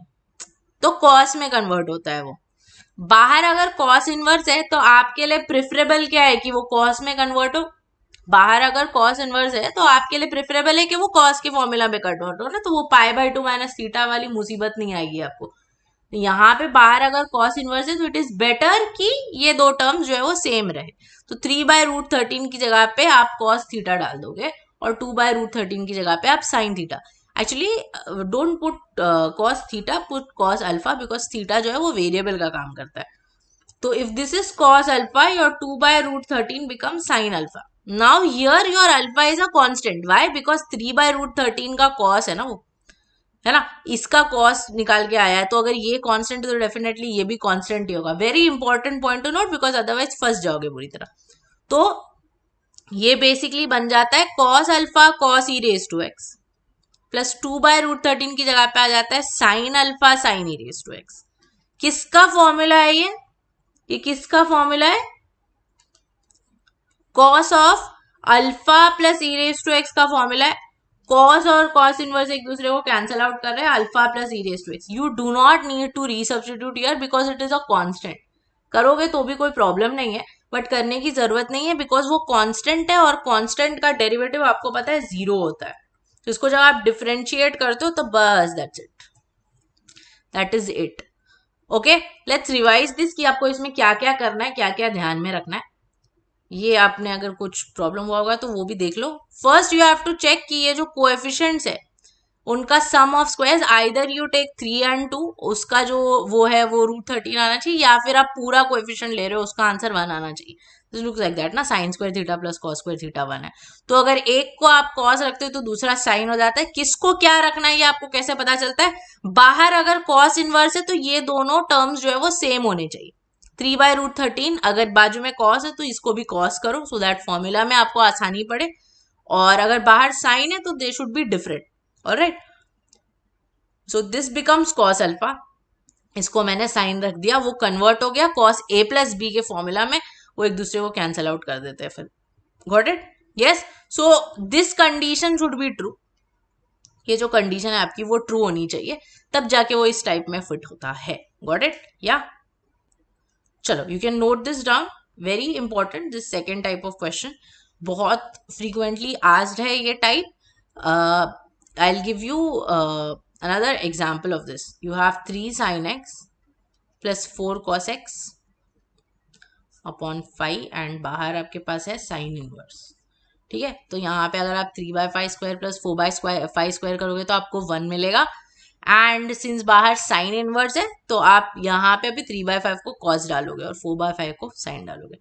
तो cos में convert होता है वो। बाहर अगर कॉस इनवर्स है तो आपके लिए प्रिफरेबल क्या है कि वो कॉस में कन्वर्ट हो। बाहर अगर कॉस इनवर्स है तो आपके लिए प्रेफरेबल है कि वो कॉस के फॉर्मूला में कन्वर्ट हो ना, तो वो पाई बाय 2 माइनस थीटा वाली मुसीबत नहीं आएगी आपको। यहाँ पे बाहर अगर कॉस इनवर्स है तो इट इज बेटर कि ये दो टर्म्स जो है वो सेम रहे। तो 3/√13 की जगह पे आप कॉस थीटा डाल दोगे और 2/√13 की जगह पे आप sine theta. Actually don't put cos theta, put cos alpha, because theta जो है वो वेरिएबल का काम करता है। So if this is cos alpha, your 2/√13 becomes sin alpha. Now here your alpha is a constant. Why? Because 3/√13 का cos है ना वो, है ना, इसका cos निकाल के आया है, तो अगर ये constant है तो डेफिनेटली ये भी constant ही होगा। Very important point two note, because otherwise फंस जाओगे बुरी तरह। तो ये बेसिकली बन जाता है cos alpha cos e raise to x plus 2/√13 की जगह पे आ जाता है sin alpha sin e raise to x. किसका फॉर्मूला है ये किसका फॉर्मूला है? Cos of alpha plus e raise to x का फॉर्मूला है। कॉस और कॉस इनवर्स एक दूसरे को कैंसल आउट कर रहे हैं, alpha plus e raise to x. You do not need to resubstitute here because it is a constant. करोगे तो भी कोई प्रॉब्लम नहीं है, बट करने की जरूरत नहीं है बिकॉज वो कांस्टेंट है और कांस्टेंट का डेरिवेटिव आपको पता है 0 होता है। तो इसको जब आप डिफरेंशिएट करते हो तो बस that's it, that is it. Okay, let's revise this कि आपको इसमें क्या क्या करना है, क्या क्या ध्यान में रखना है। ये आपने अगर कुछ प्रॉब्लम हुआ होगा तो वो भी देख लो। First you have to check कि ये जो कोएफिशिएंट्स है उनका sum of squares, either you take 3 and 2, उसका जो वो है वो √13 आना चाहिए, या फिर आप पूरा कोएफिशिएंट ले रहे हो उसका आंसर 1 आना चाहिए। दिस लुक्स लाइक दैट ना, sin square theta plus cos square theta 1 है। तो अगर एक को आप cos रखते हो तो दूसरा sin हो जाता है। किसको क्या रखना है ये आपको कैसे पता चलता है? बाहर अगर cos इनवर्स है तो ये दोनों टर्म्स जो है वो सेम होने चाहिए। 3/√13 अगर बाजू में cos है तो इसको भी cos करो, सो दैट फॉर्मूला में आपको आसानी पड़े। और अगर बाहर साइन है तो they should be different. Alright, so this becomes cos alpha. इसको मैंने साइन रख दिया, वो कन्वर्ट हो गया cos a प्लस बी के फॉर्मूला में, वो एक दूसरे को कैंसल आउट कर देते हैं फिर। Got it? Yes, so this condition should be true. ये जो कंडीशन है आपकी वो ट्रू होनी चाहिए, तब जाके वो इस टाइप में फिट होता है। Got it? या चलो, you can note this down, very important this second type of question, बहुत फ्रीक्वेंटली आस्क्ड है ये type. I will give you another example of this. You have 3 sin x plus 4 cos x upon 5 and बाहर आपके पास है sin inverse. ठीक है, तो यहाँ पे अगर आप 3/5 स्क्वायर प्लस 4/5 स्क्वायर करोगे तो आपको 1 मिलेगा। एंड सिंस बाहर साइन इनवर्स है तो आप यहाँ पे अभी 3/5 को cos डालोगे और 4/5 को sin डालोगे।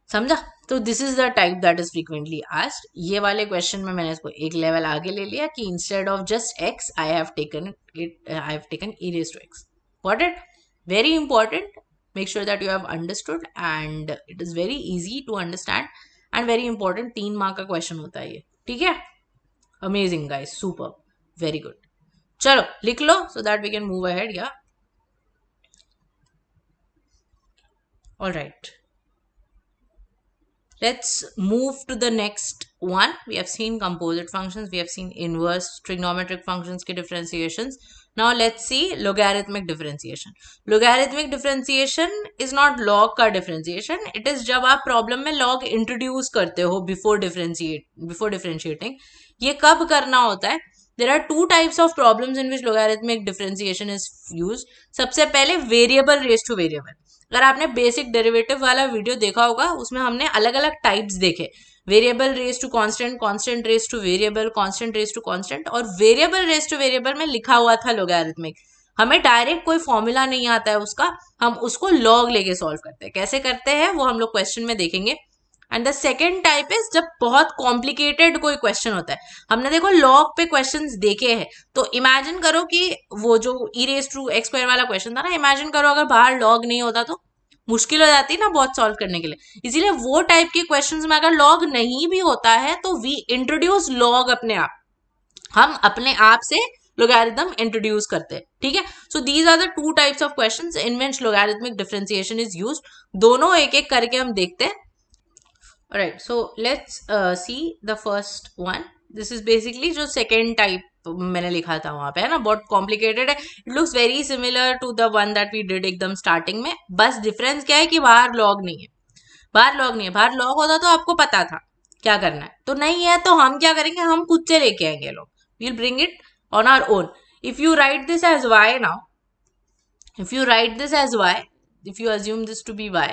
समझा? तो this is the type that is frequently asked. ये वाले क्वेश्चन में मैंने इसको एक लेवल आगे ले लिया कि instead of just x I have taken e raised to x. Got it? Very important. Make sure that you have understood and it is very easy to understand and very important. 3 mark का question होता है ये। ठीक है, amazing guys, super, very good. चलो लिख लो so that we can move ahead. Yeah, all right, let's move to the next one. We have seen composite functions, we have seen inverse trigonometric functions के differentiations. Now let's see logarithmic differentiation. Logarithmic differentiation is not log का differentiation, it is जब आप problem में log introduce करते हो before differentiating. ये कब करना होता है? There are two types of problems in which logarithmic differentiation is used. सबसे पहले variable raised to variable. अगर आपने बेसिक डेरिवेटिव वाला वीडियो देखा होगा उसमें हमने अलग अलग टाइप्स देखे, variable raise to constant, constant raise to variable, constant raise to constant, और वेरिएबल रेज टू वेरिएबल में लिखा हुआ था लोगैरिथमिक। हमें डायरेक्ट कोई फॉर्मूला नहीं आता है उसका, हम उसको लॉग लेके सॉल्व करते हैं। कैसे करते हैं वो हम लोग क्वेश्चन में देखेंगे। And the second type is जब बहुत कॉम्प्लिकेटेड कोई क्वेश्चन होता है। हमने देखो लॉग पे क्वेश्चंस देखे हैं, तो इमेजिन करो कि वो जो ई रेज टू एक्स स्क्वायर वाला क्वेश्चन था ना, इमेजिन करो अगर बाहर लॉग नहीं होता तो मुश्किल हो जाती है ना बहुत सॉल्व करने के लिए। इसीलिए वो टाइप के क्वेश्चंस में अगर लॉग नहीं भी होता है तो वी इंट्रोड्यूस लॉग अपने आप, हम अपने आप से लोगैरिथम इंट्रोड्यूस करते हैं। ठीक है, so these are the two types of questions in which logarithmic differentiation is used. दोनों एक एक करके हम देखते हैं। Alright, so let's see the first one. This is basically जो second type मैंने लिखा था वहां पे, है ना, बहुत कॉम्प्लिकेटेड है. It looks very similar to the one that we did एकदम स्टार्टिंग में. बस डिफरेंस क्या है कि बाहर लॉग नहीं है. बाहर लॉग नहीं है. बाहर लॉग होता तो आपको पता था क्या करना है. तो नहीं है तो हम क्या करेंगे, हम खुद से लेके आएंगे log. We'll bring it on our own. If you write this as y now, if you write this as y, if you assume this to be y,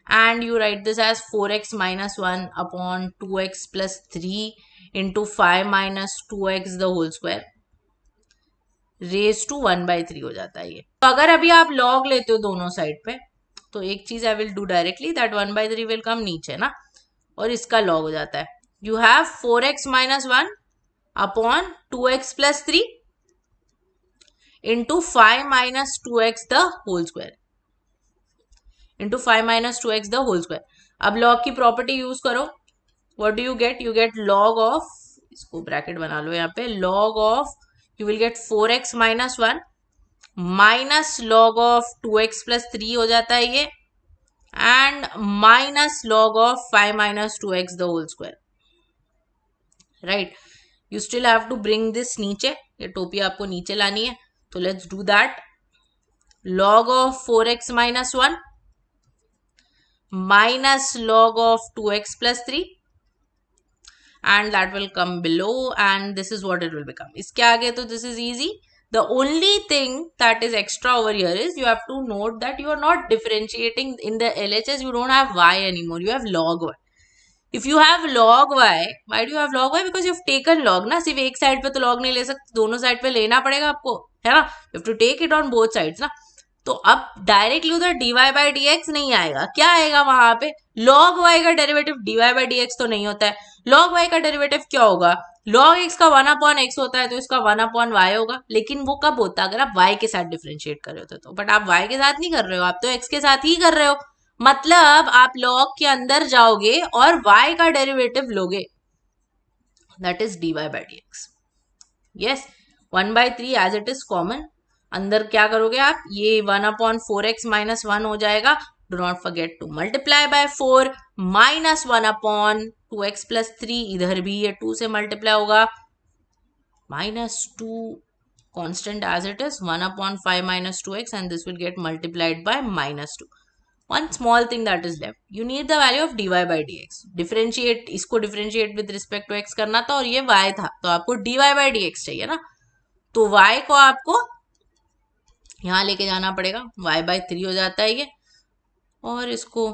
and you write this as 4x minus 1 upon 2x plus 3 into 5 minus 2x the whole square raise to 1/3 हो जाता है ये. तो अगर अभी आप log लेते हो दोनों साइड पे, तो एक चीज I will do directly, that 1/3 will come नीचे ना, और इसका log हो जाता है. You have 4x minus 1 upon 2x plus 3 into 5 minus 2x the whole square. into 5 minus 2x the whole square. अब log की प्रॉपर्टी यूज करो. what do you get? you get log of, इसको bracket बना लो यहाँ पे, log of, you will get 4x minus 1 minus log of 2x plus 3 हो जाता है ये, and minus log of 5 minus 2x the whole square. right? you still have to bring this नीचे, ये टोपी आपको नीचे लानी है. तो let's do that. log of 4x minus 1 minus log of 2x plus 3, and that will come below, and this is what it will become. इसके आगे तो this is easy. The only thing that is extra over here is you have to note that you are not differentiating in the LHS. You don't have y anymore. You have log y. If you have log y, why do you have log y? Because you've taken log ना. सिर्फ एक side पे तो log नहीं ले सकते, दोनों side पे लेना पड़ेगा आपको, है ना. You have to take it on both sides ना. तो अब डायरेक्टली उधर dy by dx नहीं आएगा. क्या आएगा वहां पे? log y का डेरिवेटिव dy by dx तो नहीं होता है. log y का डेरिवेटिव क्या होगा? log x का 1 upon x होता है, तो इसका 1 upon y होगा. लेकिन वो कब होता है? अगर आप y के साथ डिफरेंशिएट कर रहे होते तो. बट आप y के साथ नहीं कर रहे हो, आप तो x के साथ ही कर रहे हो. मतलब आप log के अंदर जाओगे और y का डेरिवेटिव लोगे, that is dy by dx. Yes, 1/3 as it is common. अंदर क्या करोगे आप? ये 1 upon 4x minus 1 हो जाएगा. Do not forget to multiply by 4 minus 1 upon 2x plus 3. इधर भी ये 2 से मल्टीप्लाई होगा. minus 2 constant as it is, 1 upon 5 minus 2x, and this will get multiplied by minus 2. One small thing that is left, you need the value of dy by dx. Differentiate, इसको differentiate with respect to x करना था और ये y था, तो आपको dy by dx चाहिए ना. तो y को आपको यहाँ लेके जाना पड़ेगा. y/3 हो जाता है ये, और इसको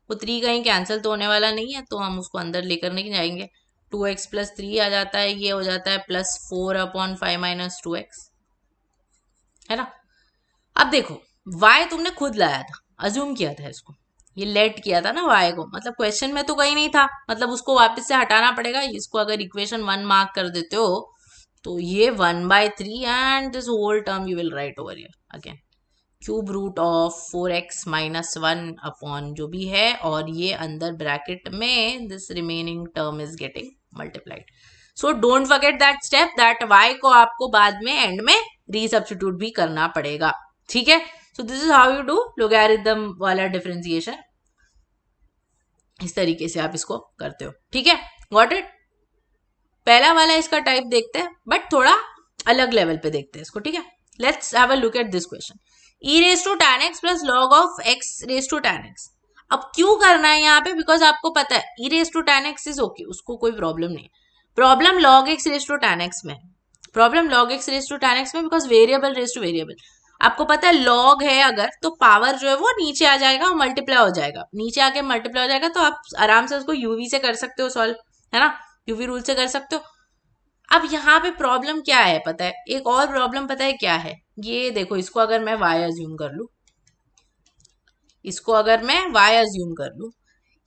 वो 3 कहीं कैंसिल तो होने वाला नहीं है, तो हम उसको अंदर लेकर नहीं जाएंगे. 2x plus 3 आ जाता है, ये हो जाता है प्लस 4 upon 5 minus 2x, है ना. अब देखो, y तुमने खुद लाया था, अज्यूम किया था इसको, ये लेट किया था ना y को, मतलब क्वेश्चन में तो कहीं नहीं था, मतलब उसको वापस से हटाना पड़ेगा. इसको अगर इक्वेशन 1 मार्क कर देते हो तो ये 1/3, and this whole term you will write over here again, cube root of 4x minus 1 upon जो भी है, और ये अंदर ब्रैकेट में this remaining term is getting multiplied. So don't forget that step, that y को आपको बाद में एंड में रीसब्स्टिट्यूट भी करना पड़ेगा. ठीक है. सो this is how you do logarithm वाला डिफरेंशिएशन. इस तरीके से आप इसको करते हो. ठीक है, गॉट इट. पहला वाला इसका टाइप देखते हैं, बट थोड़ा अलग लेवल पे देखते हैं इसको. ठीक है, let's have a look at this question. e raised to tan x plus log of x raised to tan x. अब क्यों करना है यहाँ पे? बिकॉज आपको पता है e raised to tan x is okay, उसको कोई प्रॉब्लम नहीं है. Problem log x raised to tan x में, problem log x raised to tan x में, because variable raised to variable. आपको पता है log है अगर, तो पावर जो है वो नीचे आ जाएगा और मल्टीप्लाई हो जाएगा. नीचे आके मल्टीप्लाई हो जाएगा, तो आप आराम से उसको यूवी से कर सकते हो सॉल्व, है ना, यूवी रूल से कर सकते हो. अब यहाँ पे प्रॉब्लम क्या है पता है? एक और प्रॉब्लम पता है क्या है? ये देखो, इसको अगर मैं y अज्यूम कर लूं, इसको अगर मैं y अज्यूम कर लूं,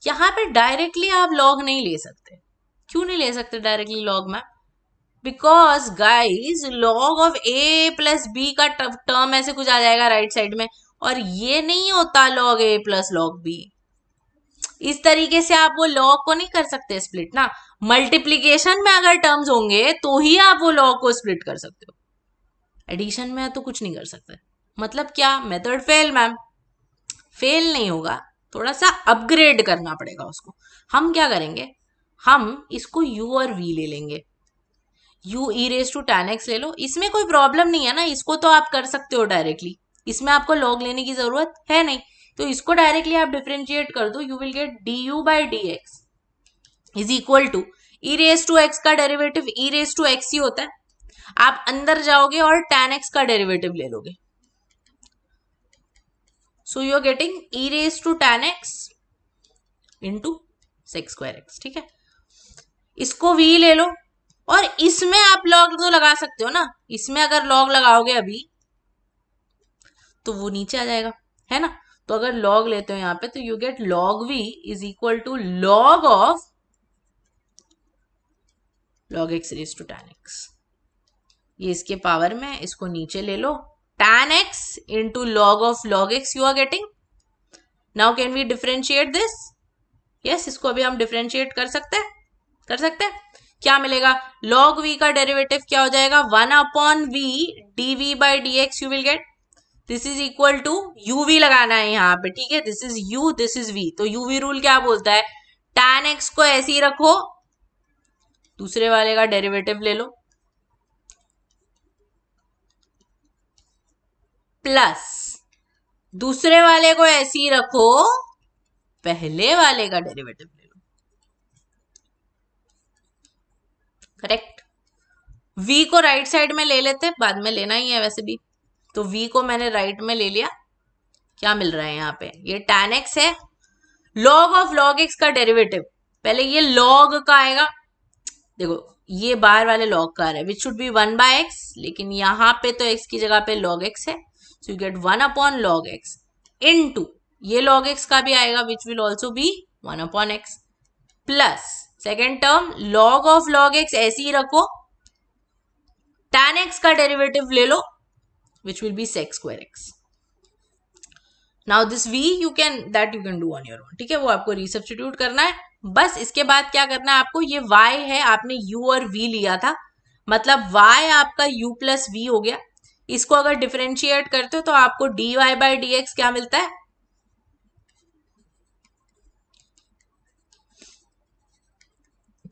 यहाँ पे डायरेक्टली आप log नहीं ले सकते. क्यों नहीं ले सकते डायरेक्टली log में? Because guys log of a plus b का टर्म ऐसे कुछ आ जाएगा राइट साइड में, और ये नहीं होता log a plus log b. इस तरीके से आप वो log को नहीं कर सकते स्प्लिट ना. मल्टीप्लीकेशन में अगर टर्म्स होंगे तो ही आप वो log को स्प्लिट कर सकते हो. एडिशन में तो कुछ नहीं कर सकते. मतलब क्या? Method fail ma'am. फेल नहीं होगा, थोड़ा सा अपग्रेड करना पड़ेगा उसको. हम क्या करेंगे? हम इसको u और v ले लेंगे. u e raise to tan x ले लो, इसमें कोई प्रॉब्लम नहीं है ना, इसको तो आप कर सकते हो डायरेक्टली, इसमें आपको log लेने की जरूरत है नहीं, तो इसको डायरेक्टली आप डिफरेंशिएट कर दो, you will get du by dx is equal to e raise to x का derivative e raise to x ही होता है, आप अंदर जाओगे और tan x का डेरिवेटिव ले लोगे, so you are getting e raise to tan x into sec square x, ठीक है। इसको v ले लो और इसमें आप लॉग तो लगा सकते हो ना, इसमें अगर लॉग लगाओगे अभी तो वो नीचे आ जाएगा, है ना। तो अगर लॉग लेते हो यहाँ पे तो you get log v is equal to log of log x raise to tan x, ये इसके पावर में, इसको नीचे ले लो, tan x into log x you are getting. Now can we differentiate this, yes, इसको अभी हम डिफरेंशिएट कर सकते हैं, कर सकते हैं। क्या मिलेगा, log v का डेरिवेटिव क्या हो जाएगा, 1 upon v dv by dx you will get, this is equal to uv लगाना है यहाँ पे, ठीक है, this is u this is v, तो uv रूल क्या बोलता है, tan x को ऐसे ही रखो, दूसरे वाले का डेरिवेटिव ले लो, प्लस दूसरे वाले को ऐसे ही रखो, पहले वाले का डेरिवेटिव ले लो, करेक्ट। v को राइट साइड में ले लेते, बाद में लेना ही है वैसे भी, तो v को मैंने राइट में ले लिया, क्या मिल रहा है यहाँ पे, ये tan x है, log ऑफ log x का डेरिवेटिव, पहले ये log का आएगा, देखो ये बाहर वाले log का आ रहा है, which should be 1 by x, लेकिन यहाँ पे तो x की जगह पे log x है, so you get 1 upon log x into ये log x का भी आएगा which will also be 1 upon x, plus second term log of log x ऐसे ही रखो, tan x का डेरिवेटिव ले लो which will be sec square x. Now this v you can do on your own, ठीक है, वो आपको resubstitute करना है, बस इसके बाद क्या करना है आपको, ये y है, आपने u और v लिया था, मतलब y आपका u प्लस v हो गया, इसको अगर डिफरेंशिएट करते हो तो आपको dy बाई dx क्या मिलता है,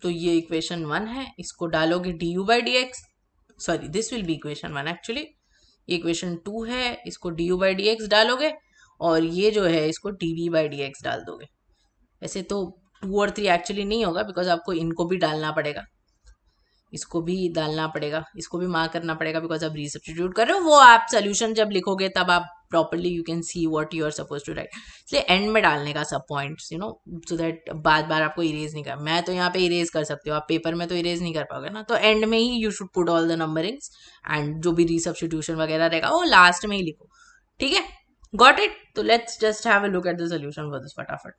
तो ये इक्वेशन 1 है, इसको डालोगे du by dx, sorry this will B equation 1 actually, ये इक्वेशन 2 है, इसको du बाई dx डालोगे और ये जो है इसको dv बाई dx डाल दोगे, वैसे तो 2 और 3 एक्चुअली नहीं होगा बिकॉज आपको इनको भी डालना पड़ेगा, इसको भी डालना पड़ेगा, इसको भी मार्क करना पड़ेगा बिकॉज आप रीसब्स्टिट्यूट कर रहे हो, वो आप सोल्यूशन जब लिखोगे तब आप properly you can see what you are suppose to write, इसलिए एंड में डालने का सब points, you know, so that बार बार आपको इरेज नहीं कर, मैं तो यहाँ पे इरेज कर सकती हूँ, आप पेपर में तो इरेज नहीं कर पाओगे ना, तो एंड में ही you should put all the numberings and जो भी रीसब्स्टिट्यूशन वगैरह रहेगा वो लास्ट में ही लिखो, ठीक है, गॉट इट। तो let's just have a look at the solution for this फटाफट,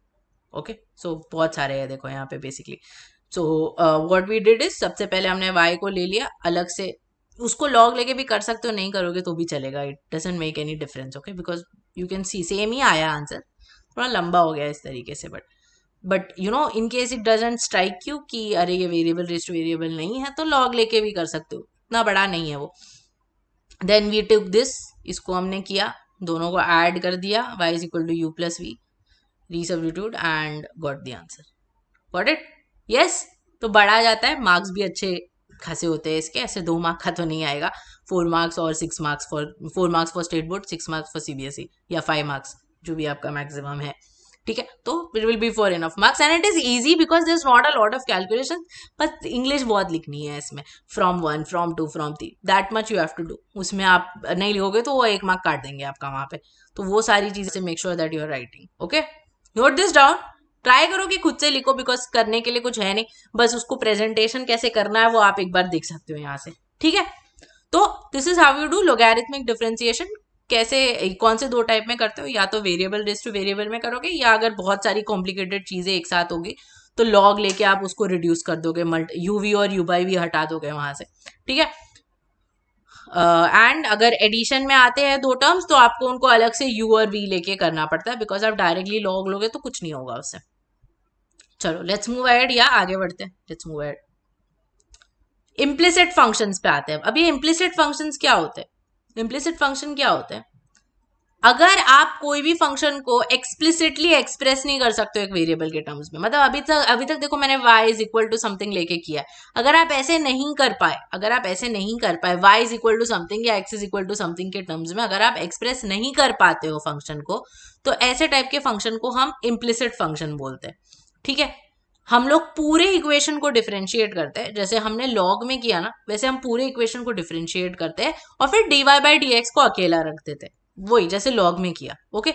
ओके, सो बहुत सारे हैं देखो यहाँ पे basically, so what we did is, सबसे पहले हमने y को ले लिया अलग से, उसको log लेके भी कर सकते हो, नहीं करोगे तो भी चलेगा, it doesn't make any difference, okay, because you can see same ही आया आंसर, थोड़ा लंबा हो गया इस तरीके से, but you know in case it doesn't strike you कि अरे ये वेरिएबल रेज टू वेरिएबल नहीं है तो log लेके भी कर सकते हो, इतना बड़ा नहीं है वो। देन वी टुक दिस, इसको हमने किया, दोनों को ऐड कर दिया, y is equal to u plus v, resubstitute and got the answer, got it, yes. तो बढ़ा जाता है, मार्क्स भी अच्छे खासे होते हैं इसके, ऐसे 2 मार्क का तो नहीं आएगा, 4 मार्क्स और 6 marks for 4 marks for state board, 6 marks for CBSE, या 5 मार्क्स जो भी आपका मैक्सिमम है, ठीक है, तो it will be for enough marks and it is easy because there is not a lot of calculation, बस इंग्लिश बहुत लिखनी है इसमें, from 1 from 2 from 3 that much you have to do, उसमें आप नहीं लिखोगे तो वो 1 मार्क काट देंगे आपका वहां पे, तो वो सारी चीजें make sure that you are writing, okay, note this down, try करो कि खुद से लिखो बिकॉज करने के लिए कुछ है नहीं, बस उसको प्रेजेंटेशन कैसे करना है वो आप एक बार देख सकते हो यहाँ से, ठीक है। तो this is how you do logarithmic differentiation, कैसे कौन से 2 टाइप में करते हो, या तो वेरिएबल रेज टू वेरिएबल में करोगे, या अगर बहुत सारी कॉम्प्लिकेटेड चीजें एक साथ होगी तो लॉग लेके आप उसको रिड्यूस कर दोगे, यूवी और यू बाई भी हटा दोगे वहां से, ठीक है। एंड अगर एडिशन में आते हैं 2 टर्म्स तो आपको उनको अलग से u और v लेके करना पड़ता है, बिकॉज आप डायरेक्टली लॉग लोगे तो कुछ नहीं होगा उससे। चलो लेट्स मूव अहेड, या आगे बढ़ते हैं, let's move ahead. Implicit functions पे आते हैं, अब ये इम्प्लिसिट फंक्शंस क्या होते हैं, इम्प्लिसिट फंक्शन क्या होते हैं, अगर आप कोई भी फंक्शन को एक्सप्लिसिटली एक्सप्रेस नहीं कर सकते हो एक वेरिएबल के टर्म्स में, मतलब अभी तक देखो मैंने y is equal to something लेके किया है, अगर आप ऐसे नहीं कर पाए, y is equal to something या x is equal to something के टर्म्स में अगर आप एक्सप्रेस नहीं कर पाते हो फंक्शन को, तो ऐसे टाइप के फंक्शन को हम इम्प्लिसिट फंक्शन बोलते हैं, ठीक है। हम लोग पूरे इक्वेशन को डिफरेंशिएट करते हैं, जैसे हमने लॉग में किया ना, वैसे हम पूरे इक्वेशन को डिफरेंशिएट करते हैं और फिर dy बाई dx को अकेला रख देते हैं, वही जैसे लॉग में किया। ओके,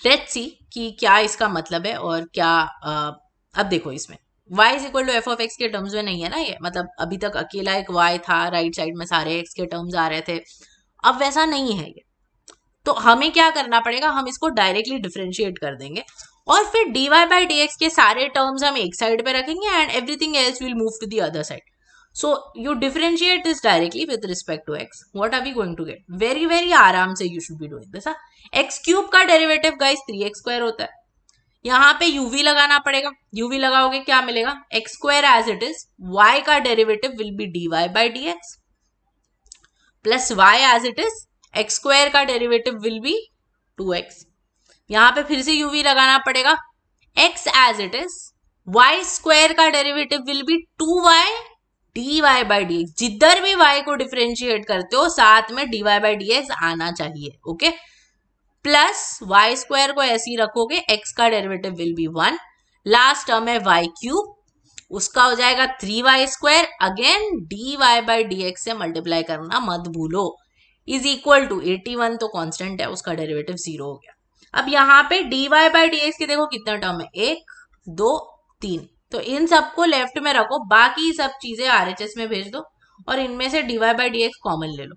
लेट्स सी कि क्या इसका मतलब है और क्या अब देखो इसमें y is equal to f of x के टर्म्स में नहीं है ना ये, मतलब अभी तक अकेला एक y था, राइट साइड में सारे x के टर्म्स आ रहे थे, अब वैसा नहीं है ये। तो हमें क्या करना पड़ेगा, हम इसको डायरेक्टली डिफरेंशिएट कर देंगे और फिर dy बाई dx के सारे टर्म्स हम एक साइड पे रखेंगे and everything else will move to the other side. So you differentiate this directly with respect to x. What are we going to get? Very आराम से you should be doing this. x cube का derivative guys 3x square होता है. यहाँ पे uv लगाना पड़ेगा, uv लगाओगे क्या मिलेगा, x square as it is, y का derivative will be dy by dx plus y as it is, x square का डेरिवेटिव विल बी 2x. यहाँ पे फिर से uv लगाना पड़ेगा, x as it is, y square का derivative will be 2y dy by dx. जिधर भी y को डिफरेंशिएट करते हो साथ में dy बाई dx आना चाहिए. ओके, प्लस y स्क्वायर को ऐसे ही रखोगे, x का derivative will be 1, last term है y क्यूब, उसका हो जाएगा 3y square, again dy by dx से मल्टीप्लाई करना मत भूलो, इज इक्वल टू 81, तो कांस्टेंट है उसका डेरिवेटिव 0 हो गया. अब यहाँ पे dy बाई dx के देखो कितना टर्म है, 1 2 3, तो इन सबको लेफ्ट में रखो, बाकी सब चीजें आरएचएस में भेज दो और इनमें से dy बाई dx कॉमन ले लो.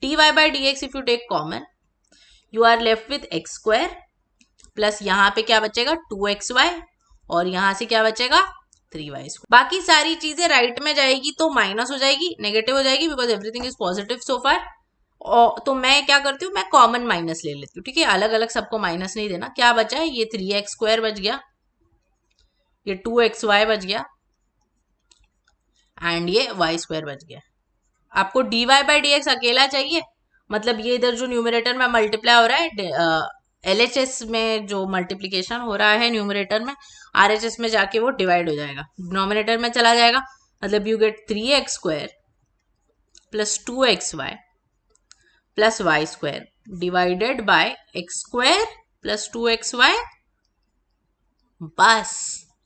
dy by dx if you take common, you are left with x square plus यहाँ पे क्या बचेगा 2xy और यहाँ से क्या बचेगा 3y स्क्वायर. बाकी सारी चीजें राइट में जाएगी तो माइनस हो जाएगी, नेगेटिव हो जाएगी, because everything is positive so far. तो मैं क्या करती हूँ, मैं कॉमन माइनस ले लेती हूँ, ठीक है, अलग अलग सबको माइनस नहीं देना. क्या बचा है, ये 3x स्क्वायर बच गया, ये 2xy बच गया एंड ये y स्क्वायर बच गया. आपको dy बाई dx अकेला चाहिए, मतलब ये इधर जो न्यूमरेटर में मल्टीप्लाई हो रहा है, LHS में जो मल्टीप्लीकेशन हो रहा है न्यूमरेटर में, RHS में जाके वो डिवाइड हो जाएगा, डिनोमिनेटर में चला जाएगा, मतलब you get 3x square plus 2xy plus y square divided bye x square plus 2xy. बस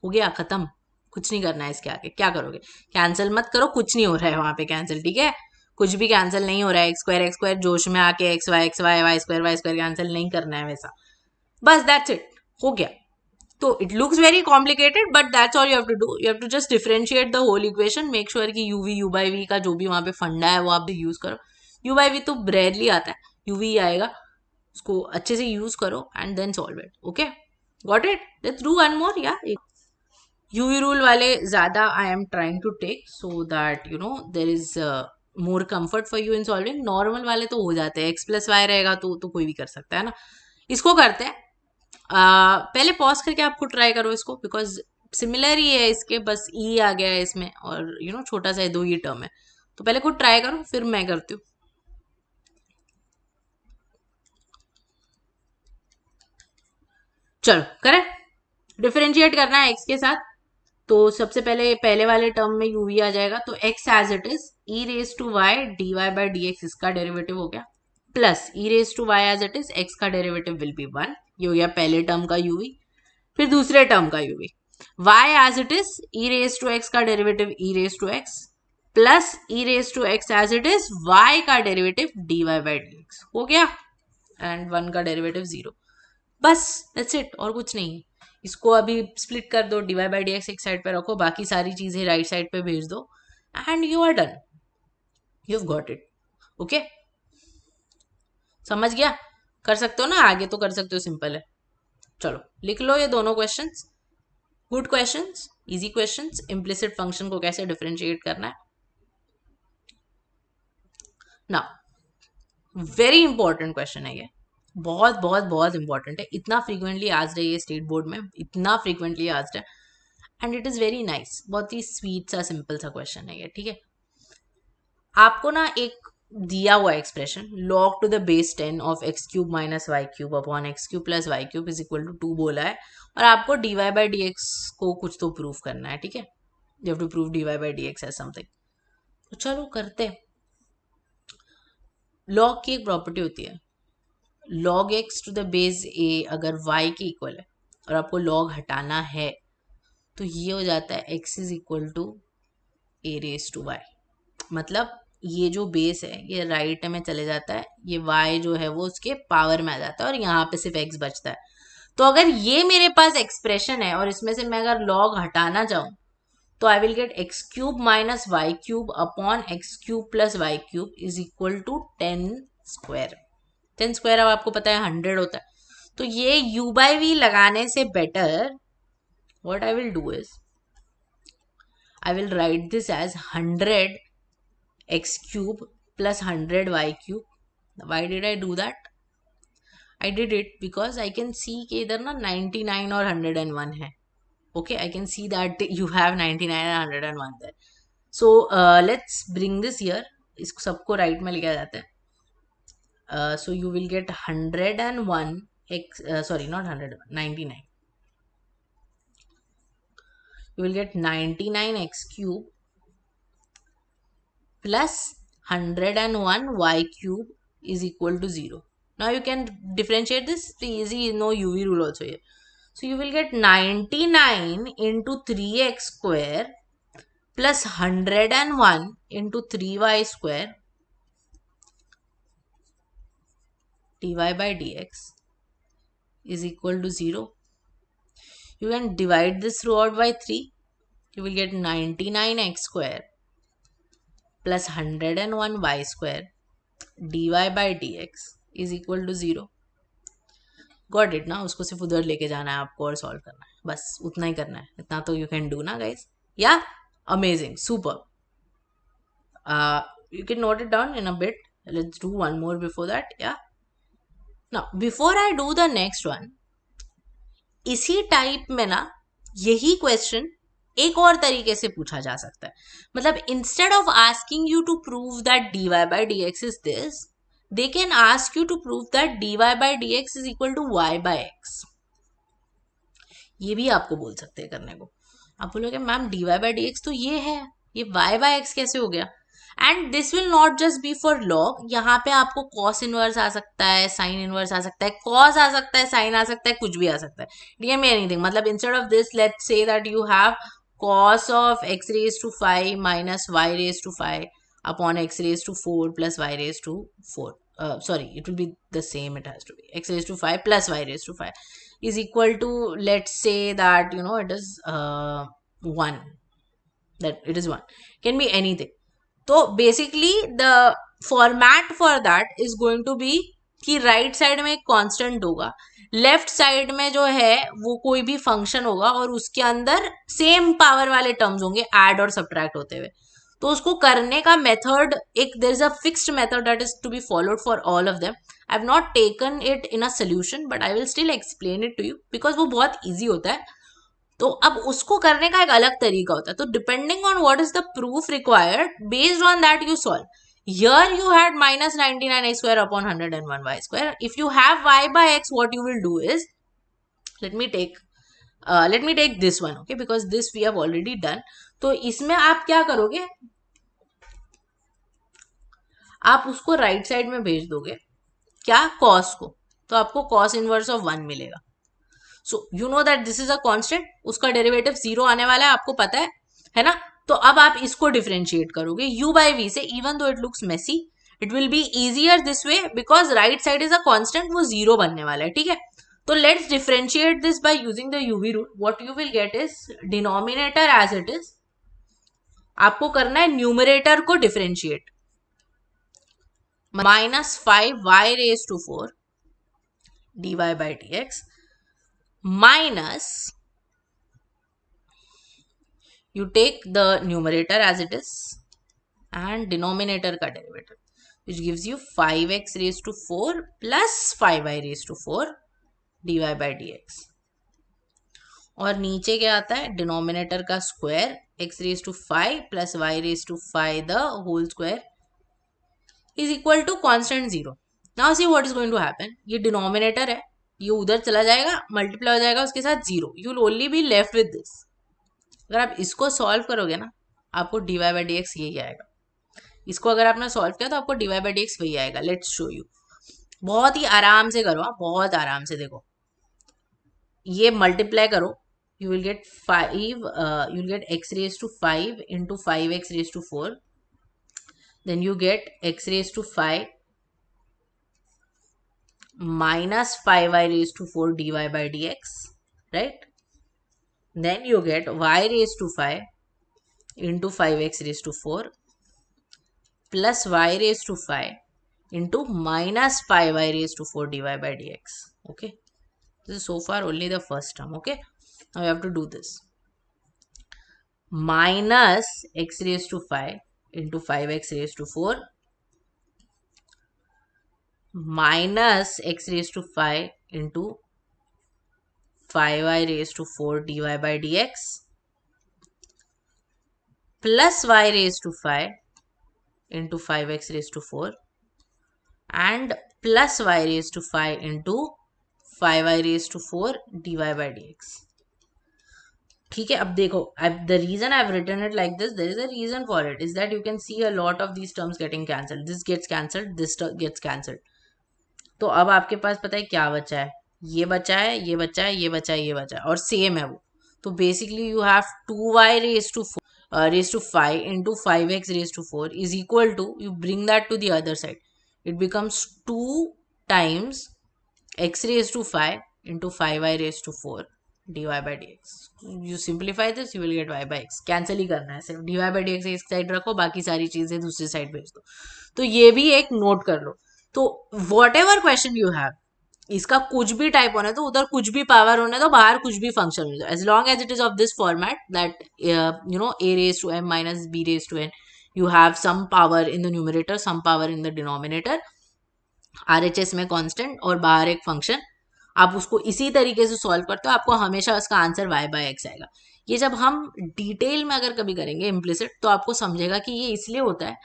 हो गया, खत्म, कुछ नहीं करना है इसके आगे. क्या करोगे, कैंसिल मत करो, कुछ नहीं हो रहा है वहां पे कैंसिल, ठीक है, कुछ भी कैंसिल नहीं हो रहा है. एक्स स्क्वायर जोश में आके x y y square cancel नहीं करना है वैसा, बस दैट्स इट, हो गया. तो it looks very complicated but that's all you have to do. You have to just differentiate the whole equation, make sure कि यूवी यू बाई वी का जो भी वहां पे फंडा है वो आप यूज करो. यू बाई वी तो रेयरली आता है, यूवी आएगा, उसको अच्छे से यूज करो and then solve it. Okay, got it. Let's do one more. या यूवी रूल वाले ज्यादा I am trying to take so that you know there is more comfort for you in solving. Normal वाले तो हो जाते हैं, x plus Y रहेगा तो कोई भी कर सकता है ना. इसको करते हैं, पहले पॉज करके आपको ट्राई करो इसको, बिकॉज सिमिलर ही है इसके, बस ई आ गया है इसमें और यू नो छोटा सा 2 ही टर्म है. तो पहले खुद ट्राई करो फिर मैं करती हूँ. चलो करें, डिफरेंशिएट करना है एक्स के साथ. तो सबसे पहले वाले टर्म में यूवी आ जाएगा, तो x as it is e raise to y dy by dx इसका डेरिवेटिव हो गया, plus e raise to y as it is x का डेरिवेटिव विल बी 1. ये हो गया पहले टर्म का यूवी. फिर दूसरे टर्म का uv, y as it is e raise to x का derivative e raise to x plus e raise to x as it is y का डेरिवेटिव dy बाई dx हो गया एंड 1 का derivative 0. बस that's it, और कुछ नहीं है. इसको अभी स्प्लिट कर दो, dy बाई dx एक साइड पे रखो, बाकी सारी चीजें राइट साइड पे भेज दो and you are done, you have got it. Okay, समझ गया, कर सकते हो ना, आगे तो कर सकते हो, सिंपल है. चलो लिख लो ये दोनों questions, good questions, easy questions. Implicit function को कैसे डिफरेंशिएट करना है. ना वेरी इंपॉर्टेंट क्वेश्चन है ये, बहुत बहुत बहुत इंपॉर्टेंट है. इतना फ्रीक्वेंटली आज है ये स्टेट बोर्ड में, इतना फ्रीक्वेंटली आज है and it is very nice. बहुत ही स्वीट सा सिंपल सा क्वेश्चन है ये, ठीक है. आपको ना एक दिया हुआ expression log to the base 10 of x cube minus y cube upon x cube plus y cube is equal to 2 बोला है, और आपको dy बाई डी एक्स को कुछ तो प्रूव करना है, ठीक है। You have to prove dy by d x as something. तो चलो करते हैं। log की एक प्रॉपर्टी होती है, log x to the base a अगर y के इक्वल है और आपको log हटाना है तो ये हो जाता है x is equal to a raise to y। मतलब ये जो बेस है ये राइट में चले जाता है, ये y जो है वो उसके पावर में आ जाता है और यहाँ पे सिर्फ x बचता है। तो अगर ये मेरे पास एक्सप्रेशन है और इसमें से मैं अगर log हटाना चाहूँ तो I will get x cube minus y cube upon x cube plus y cube is equal to 10 square. 10 square अब आपको पता है 100 होता है। तो ये u बाई वी लगाने से better what I will do is I will write this as 100 x cube plus 100 y cube. Why did I do that? I did it because I can see कि इधर ना 99 और 101 है. Okay, I can see that you have 99 and 101 there. So let's bring this here. इसको सबको right में लिखा जाता है. So you will get 101 x sorry not 100 99. You will get 99 x cube plus 101 y cube is equal to 0. Now you can differentiate this. The easy no UV rule also here. So you will get 99 into 3x square plus 101 into 3y square dy by dx is equal to 0. You can divide this throughout by 3. You will get 99x square plus 101 y square dy by dx is equal to 0. Got it ना, उसको सिर्फ उधर लेके जाना है आपको और solve करना है, बस उतना ही करना है। इतना तो यू कैन डू ना guys. Yeah amazing, super. You can note it down in a bit. Let's do one more before that. Yeah now before I do the next one, इसी टाइप में ना यही क्वेश्चन एक और तरीके से पूछा जा सकता है। मतलब instead of asking you to prove that dy by dx is this, they can ask you to prove that dy by dx is equal to y by x. ये भी आपको बोल सकते हैं करने को। आप बोलोगे मैम dy by dx तो ये है, ये y by x कैसे हो गया? And this will not just be for log, यहाँ पे आपको कॉस इनवर्स आ सकता है, साइन इनवर्स आ सकता है, कॉस आ सकता है, साइन आ सकता है, कुछ भी आ सकता है, डीएम एनीथिंग। मतलब instead of this let's say that you have cos of x raised to 5 minus y raised to 5 upon x raised to 4 plus y raised to 4. Sorry, it will be the same. It has to be x raised to 5 plus y raised to 5 is equal to, let's say that you know it is 1. That it is 1. Can be anything. तो basically the format for that is going to be कि right side में एक constant होगा, left side में जो है वो कोई भी फंक्शन होगा और उसके अंदर सेम पावर वाले टर्म्स होंगे ऐड और सब्ट्रैक्ट होते हुए। तो उसको करने का मेथड एक there is a fixed method that is to be followed for all of them. I have not taken it in a solution but I will still explain it to you because वो बहुत easy होता है। तो अब उसको करने का एक अलग तरीका होता है। तो depending on what is the proof required, based on that you solve. Here you had minus 99x square upon 101 y square. If you have y by x, what you will do is, let me take this one, okay, because this we have already done. तो इसमें आप क्या करोगे, आप उसको right side में भेज दोगे, क्या, cos को, तो आपको cos इनवर्स ऑफ 1 मिलेगा। So you know that this is a constant, उसका डेरिवेटिव 0 आने वाला है, आपको पता है ना। तो अब आप इसको डिफरेंशिएट करोगे u बाई वी से, even though it looks messy, it will be easier this way because right side is a constant, वो 0 बनने वाला है, ठीक है। तो let's differentiate this by using the UV rule. What you will get is denominator as it is, आपको करना है न्यूमरेटर को differentiate, -5y raised to 4 dy by dx minus, you take the numerator as it is and denominator का derivative, which gives you 5x raised to 4 plus 5y raised to 4 dy by dx। और नीचे क्या आता है, denominator का square x raised to 5 plus y raised to 5 the whole square is equal to constant 0. Now see what is going to happen. ये denominator है, ये उधर चला जाएगा, मल्टीप्लाई हो जाएगा उसके साथ 0. You will only be left with this. अगर आप इसको सॉल्व करोगे ना, आपको dy बाई डी एक्स यही आएगा. इसको अगर आपने सॉल्व किया तो आपको dy बाई डी एक्स वही आएगा. Let's show you. बहुत ही आराम से करो, बहुत आराम से. देखो ये मल्टीप्लाई करो, you will get 5, you will get x raised to 5 into 5x raised to 4. Then you get x raised to 5 minus 5y raised to 4 dy by dx, right? Then you get y raised to 5 into 5x raised to 4 plus y raised to 5 into minus 5y raised to 4 dy by dx. Okay, this is so far only the first term. Okay, now you have to do this. Minus x raised to 5 into 5x raised to 4 minus x raised to 5 into 5y raised to 4 dy by dx plus y raised to 5 into 5x raised to 4 and plus y raised to 5 into 5y raised to 4 dy by dx. ठीक है, अब देखो, the reason I've written it like this, there is a reason for it, is that you can see a lot of these terms getting cancelled. This gets cancelled, this gets cancelled. तो अब आपके पास पता है क्या बचा है, ये बचा है, ये बचा है, ये बचा है, ये बचा है, और सेम है वो. तो basically you have 2y raised to 5 into 5x raised to 4 is equal to, you bring that to the other side, it becomes 2 times x raised to 5 into 5y raised to 4 dy by dx. You simplify this, you will get y by x. Cancel ही करना है, सिर्फ dy by dx एक side रखो, बाकी सारी चीजें दूसरी साइड भेज दो. तो ये भी एक नोट कर लो. तो what ever question you have, इसका कुछ भी टाइप होना है तो उधर कुछ भी पावर होना है तो बाहर कुछ भी फंक्शन होना है, as long as it is of this format that you know a raised to m minus b raised to n, you have some power in the numerator, some power in the denominator, RHS में constant और बाहर एक function. आप उसको इसी तरीके से solve करते हो, आपको हमेशा उसका आंसर y बाय एक्स आएगा. ये जब हम डिटेल में अगर कभी करेंगे इम्प्लिसिट, तो आपको समझेगा कि ये इसलिए होता है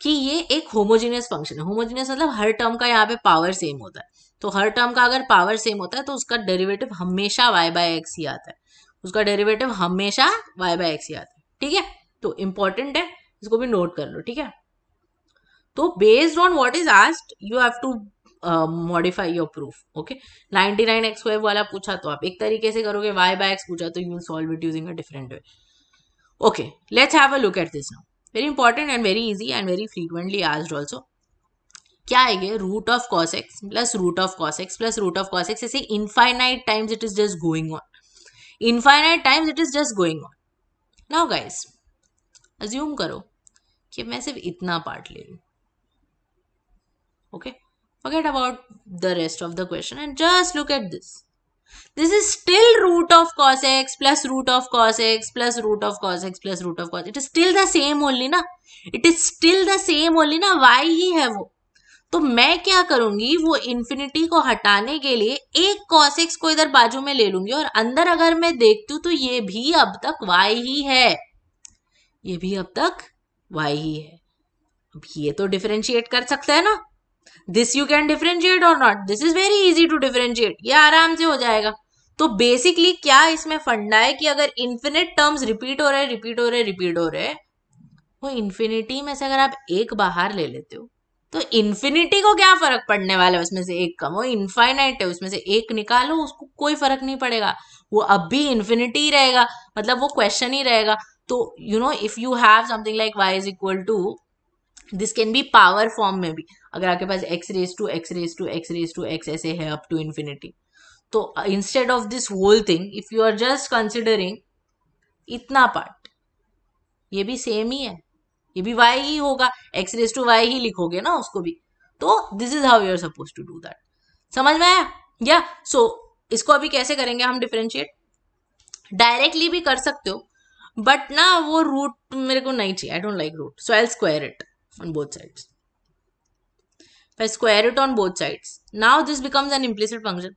कि ये एक होमोजीनियस फंक्शन है. होमोजीनियस मतलब हर टर्म का यहाँ पे पावर सेम होता है. तो हर टर्म का अगर पावर सेम होता है तो उसका डेरिवेटिव हमेशा y बाय एक्स ही आता है. उसका डेरिवेटिव हमेशा y बाय एक्स ही आता है. ठीक है, तो इंपॉर्टेंट है, इसको भी नोट कर लो. ठीक है, तो based on what is asked you have to modify your proof. Okay, 99x² वाला पूछा तो आप एक तरीके से करोगे, y बाय एक्स पूछा तो you will solve it using a different way. Okay, let's have a look at this now. Very important and very easy and very frequently asked also. क्या आएगा, root of cos x plus root of cos x plus root of cos x. ऐसे infinite times it is just going on, infinite times it is just going on. Now guys, assume करो कि मैं सिर्फ इतना part ले लूं. Okay, forget about the rest of the question and just look at this. This is still root of cos x plus root of cos x plus root of cos x plus root of cos. It is still the same only ना, it is still the same only ना, y ही है वो. तो मैं क्या करूंगी, वो infinity को हटाने के लिए एक cos x को इधर बाजू में ले लूंगी और अंदर अगर मैं देखती हूँ तो ये भी अब तक y ही है, ये भी अब तक y ही है. अब ये तो डिफरेंशिएट कर सकते हैं ना. दिस यू कैन डिफरेंशिएट और not, this is very easy to differentiate, ये आराम से हो जाएगा. तो बेसिकली क्या इसमें फंडा है कि अगर इन्फिनिट टर्म्स रिपीट हो रहे रिपीट हो रहे रिपीट हो रहे, वो इन्फिनिटी में से अगर आप एक बाहर ले लेते हो तो इन्फिनिटी को क्या फर्क पड़ने वाला है, उसमें से एक कम, वो इनफाइनाइट है, उसमें से एक निकालो, उसको कोई फर्क नहीं पड़ेगा, वो अब भी इन्फिनिटी ही रहेगा, मतलब वो क्वेश्चन ही रहेगा. तो you know, if you have something like y is equal to, this can be power form में भी, अगर आपके पास x raise to x raise to x raise to x ऐसे है अप टू इन्फिनिटी, तो instead of this whole thing if you are just considering इतना part, ये भी सेम ही है, ये भी y ही होगा, x रेज टू y ही लिखोगे ना उसको भी. तो this is how you are suppose to do that. समझ में आया या? सो इसको अभी कैसे करेंगे हम डिफरेंशिएट, डायरेक्टली भी कर सकते हो, बट ना वो रूट मेरे को नहीं चाहिए, I don't like root, so I will square it on both sides. If I square it on both sides, now this becomes an implicit function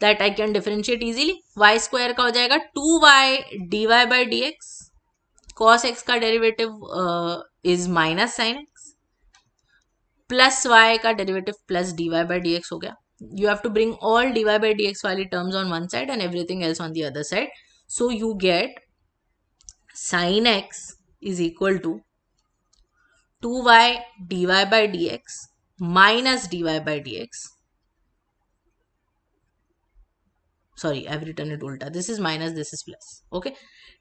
that I can differentiate easily. Y square का हो जाएगा 2y dy by dx, cos x का derivative is minus sin x, plus y का derivative plus dy by dx हो गया. You have to bring all dy by dx वाली terms on one side and everything else on the other side. So you get sin x is equal to 2y dy by dx minus dy by dx. Sorry, I've written it ulta. This is minus, this is plus. Okay.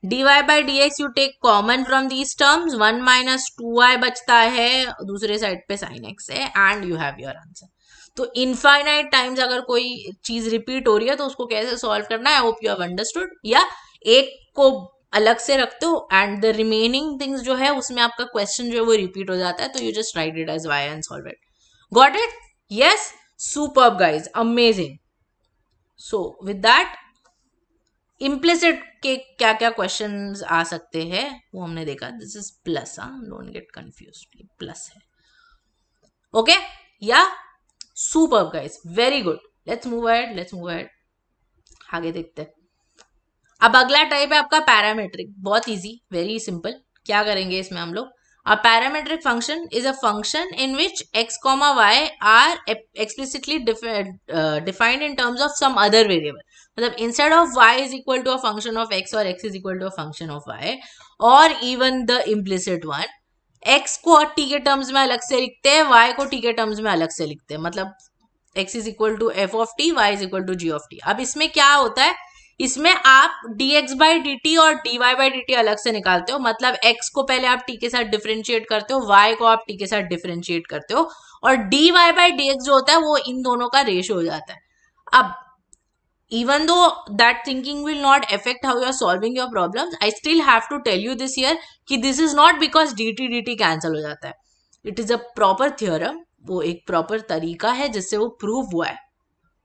dy by dx you take common from these terms. 1 minus 2y बचता है, दूसरे side पे sin x है, and you have your answer. तो infinite times अगर कोई चीज repeat हो रही है तो उसको कैसे सॉल्व करना है, I hope you have understood. या एक को अलग से रखते हो एंड द रिमेनिंग थिंग्स जो है उसमें आपका क्वेश्चन जो है वो रिपीट हो जाता है, तो you just write it as y and solve it. Got it? Yes, superb guys, amazing. So with that implicit के क्या क्या क्वेश्चंस आ सकते हैं वो हमने देखा. This is plus, don't get confused, plus है. ओके, या superb guys, very good. Let's move ahead. आगे देखते हैं. अब अगला टाइप है आपका पैरामेट्रिक. बहुत इजी, वेरी सिंपल. क्या करेंगे इसमें हम लोग? A parametric function is a function in which x comma y are explicitly defined in terms of some other variable. मतलब instead of y is equal to a function of x or x is equal to a function of y or even the implicit one, x को t के terms में अलग से लिखते हैं, y को t के टर्म्स में अलग से लिखते हैं. मतलब x is equal to f of t, y is equal to g of t. अब इसमें क्या होता है, इसमें आप dx by dt और dy by dt अलग से निकालते हो. मतलब x को पहले आप t के साथ डिफरेंशिएट करते हो, y को आप t के साथ डिफरेंशिएट करते हो, और dy by dx जो होता है वो इन दोनों का रेशियो हो जाता है. अब even though that thinking will not affect how you are solving your problems, I still have to tell you this here कि this is not because dt dt cancel हो जाता है. It is a proper theorem. वो एक proper तरीका है जिससे वो प्रूव हुआ है.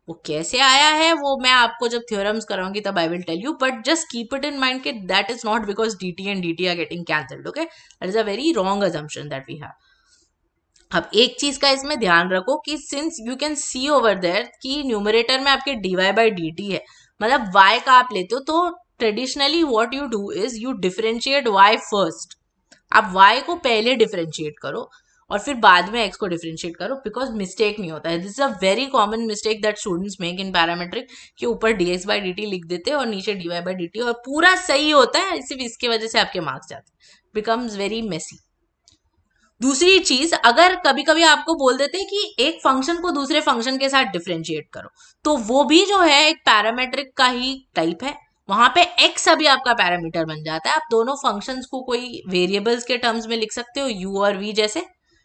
वो कैसे आया है वो मैं आपको जब थ्योरम्स कराऊंगी तब I will tell you, but just keep it in mind कि that is not because dt and dt are getting cancelled. Okay, that is a very wrong assumption that we have. अब एक चीज का इसमें ध्यान रखो कि since you can see over there कि न्यूमरेटर में आपके dy by dt है, मतलब y का आप लेते हो, तो traditionally what you do is you differentiate y first. आप y को पहले डिफरेंशिएट करो और फिर बाद में x को डिफरेंशिएट करो, बिकॉज मिस्टेक नहीं होता है. This is a very common mistake that students make in parametric कि ऊपर dx by dt लिख देते हैं और नीचे dy by dt, और पूरा सही होता है, सिर्फ इसके वजह से आपके मार्क्स जाते हैं. Becomes very messy. दूसरी चीज, अगर कभी कभी आपको बोल देते हैं कि एक फंक्शन को दूसरे फंक्शन के साथ डिफरेंशिएट करो, तो वो भी जो है एक पैरामेट्रिक का ही टाइप है. वहां पे x अभी आपका पैरामीटर बन जाता है. आप दोनों फंक्शंस को कोई वेरिएबल्स के टर्म्स में लिख सकते हो, u और v जैसे,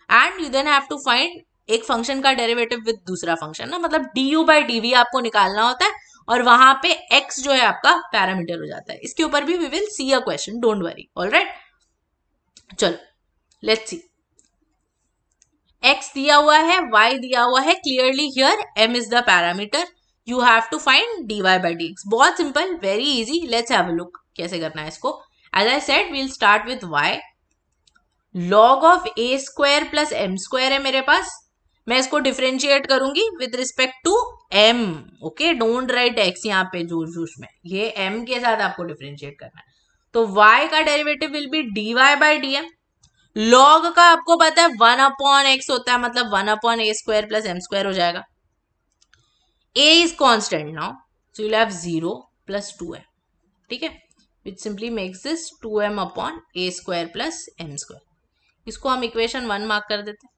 and you then have to find एक फंक्शन का डेरिवेटिव विद दूसरा फंक्शन ना, मतलब du by dv आपको निकालना होता है, और वहां पे x जो है आपका पैरामीटर हो जाता है. इसके ऊपर भी we will see a question, don't worry. Alright, चलो लेट्स सी. x दिया हुआ है, y दिया हुआ है, clearly here m is the parameter. You have to find dy by dx. बहुत simple, very easy. Let's have a look कैसे करना है इसको. As I said we'll start with y. log of a square plus m square है मेरे पास. मैं इसको डिफरेंशिएट करूंगी with respect to m. Okay, don't write x यहाँ पे जोश जोश में, ये m के साथ आपको डिफरेंशिएट करना है. तो y का derivative will be dy by dm. log का आपको पता है 1 अपॉन x होता है, मतलब 1 upon a square plus m square हो जाएगा. a is constant now, so you have 0 plus 2m. ठीक है, which simply makes this 2m upon a square plus m square. इसको हम इक्वेशन 1 मार्क कर देते हैं.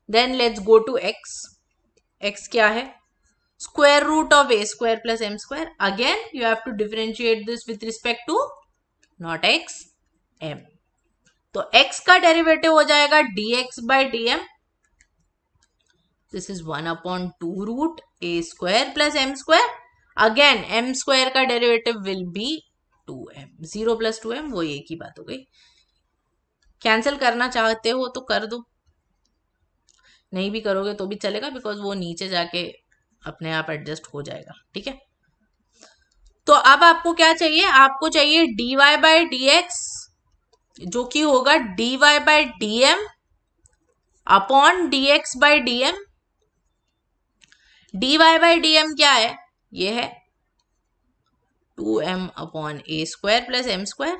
Then let's go to x. x क्या है? Square root of a square plus m square. Again you have to differentiate this with respect to not x, m. तो x का derivative हो जाएगा dx by dm. This is 1 upon 2 root a square plus m square. Again m square का derivative will be 2m. 0 plus 2m वो एक ही बात हो गई. कैंसिल करना चाहते हो तो कर दो, नहीं भी करोगे तो भी चलेगा, बिकॉज वो नीचे जाके अपने आप एडजस्ट हो जाएगा. ठीक है, तो अब आपको क्या चाहिए? आपको चाहिए dy by dx जो कि होगा dy by dm upon dx by dm. dy by dm क्या है? ये है 2m upon a square plus m square,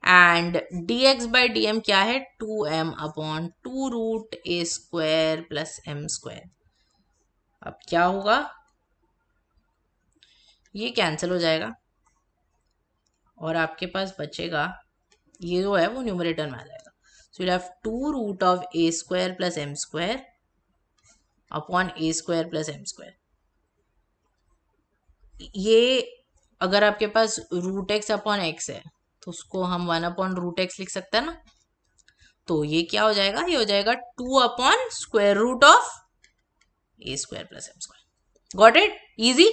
and dx by dm क्या है? 2m अपॉन 2 2 रूट ए स्क्वायर प्लस एम स्क्वायर। अब क्या होगा, ये कैंसिल हो जाएगा और आपके पास बचेगा, ये जो है वो न्यूमरेटर में आ जाएगा। So you have 2 root of a square plus m square upon a square plus m square. ये अगर आपके पास रूट एक्स अपॉन एक्स है तो उसको हम 1 अपॉन रूट एक्स लिख सकते हैं ना। तो ये क्या हो जाएगा, ये हो जाएगा 2 upon square root of a square plus m square. Got it, easy.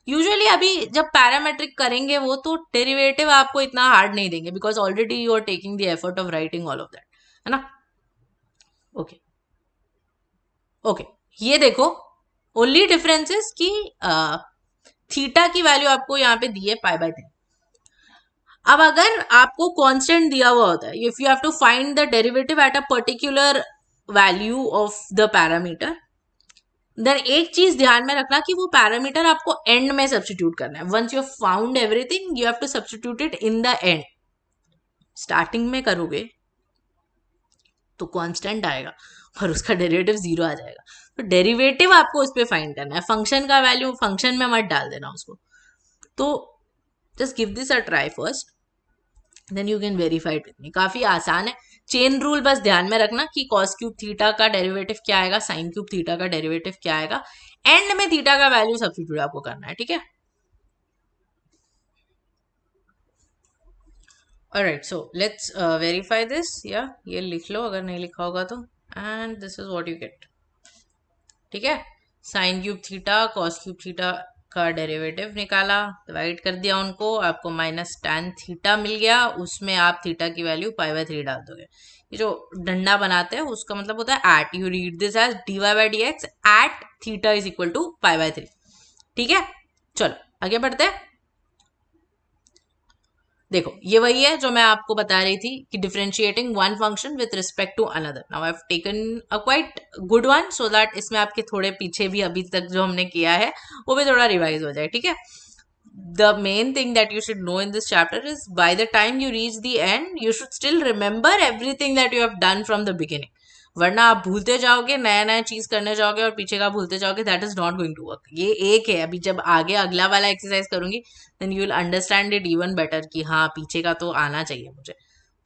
Usually अभी जब पैरामेट्रिक करेंगे वो तो डेरिवेटिव आपको इतना हार्ड नहीं देंगे, because already you are taking the effort of writing all of that, है ना। ओके ओके, ये देखो, ओनली डिफरेंस इज कि थीटा की वैल्यू आपको यहाँ पे दी है π/3। अब अगर आपको कांस्टेंट दिया हुआ होता है, if you have to find the derivative at a particular value of the parameter, then एक चीज ध्यान में रखना कि वो पैरामीटर आपको एंड में सब्स्टिट्यूट करना है। Once you have found everything you have to substitute it in the end. Starting में करोगे तो कांस्टेंट आएगा और उसका डेरिवेटिव 0 आ जाएगा। तो डेरिवेटिव आपको उस पर फाइंड करना है, फंक्शन का वैल्यू फंक्शन में मत डाल देना उसको। तो just give this a try first, then you can verify it with me. काफी आसान है। चेन रूल बस ध्यान में रखना कि कॉस क्यूब थीटा का डेरिवेटिव क्या आएगा, साइन क्यूब थीटा का डेरिवेटिव क्या आएगा, एंड में थीटा का वैल्यू सब्स्टिट्यूट आपको करना है, ठीक है। Alright, so let's verify this, या ये लिख लो अगर नहीं लिखा होगा तो, and this is what you get, ठीक है। Sine cube theta cos cube theta का डेरिवेटिव निकाला, डिवाइड कर दिया उनको, आपको माइनस tan थीटा मिल गया, उसमें आप थीटा की वैल्यू π/3 डाल दोगे। ये जो डंडा बनाते हैं उसका मतलब होता है at, you read this as dy/dx at theta is equal to π/3, ठीक है। चलो आगे बढ़ते हैं। देखो ये वही है जो मैं आपको बता रही थी कि differentiating one function with respect to another. Now I have taken a quite good one so that इसमें आपके थोड़े पीछे भी अभी तक जो हमने किया है वो भी थोड़ा रिवाइज हो जाए, ठीक है। The main thing that you should know in this chapter is by the time you reach the end you should still remember everything that you have done from the beginning, वरना आप भूलते जाओगे, नया नया चीज करने जाओगे और पीछे का भूलते जाओगे, that is not going to work. ये एक है, अभी जब आगे अगला वाला एक्सरसाइज करूंगी then you will understand it even better कि हाँ पीछे का तो आना चाहिए मुझे।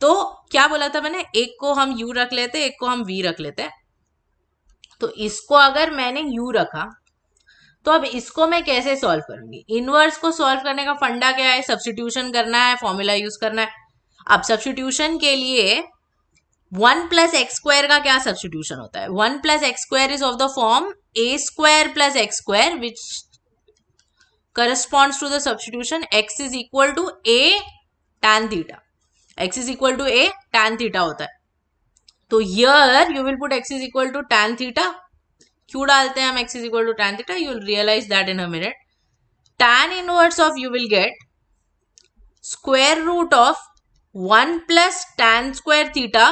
तो क्या बोला था मैंने, एक को हम u रख लेते, एक को हम v रख लेते। तो इसको अगर मैंने u रखा तो अब इसको मैं कैसे सॉल्व करूंगी। इनवर्स को सॉल्व करने का फंडा क्या है, सब्स्टिट्यूशन करना है, फॉर्मूला यूज करना है। अब सब्स्टिट्यूशन के लिए 1 प्लस एक्स स्क्वायर का क्या सब्स्टिट्यूशन होता है, 1 plus x square is of the form A square plus x square which corresponds to the substitution x is equal to a tan theta, x is equal to a tan theta होता है। तो here you will put x is equal to tan theta। क्यों डालते हैं हम x is equal to tan theta, you will realize that in a minute। tan inverse of you will get square root of 1 plus tan square theta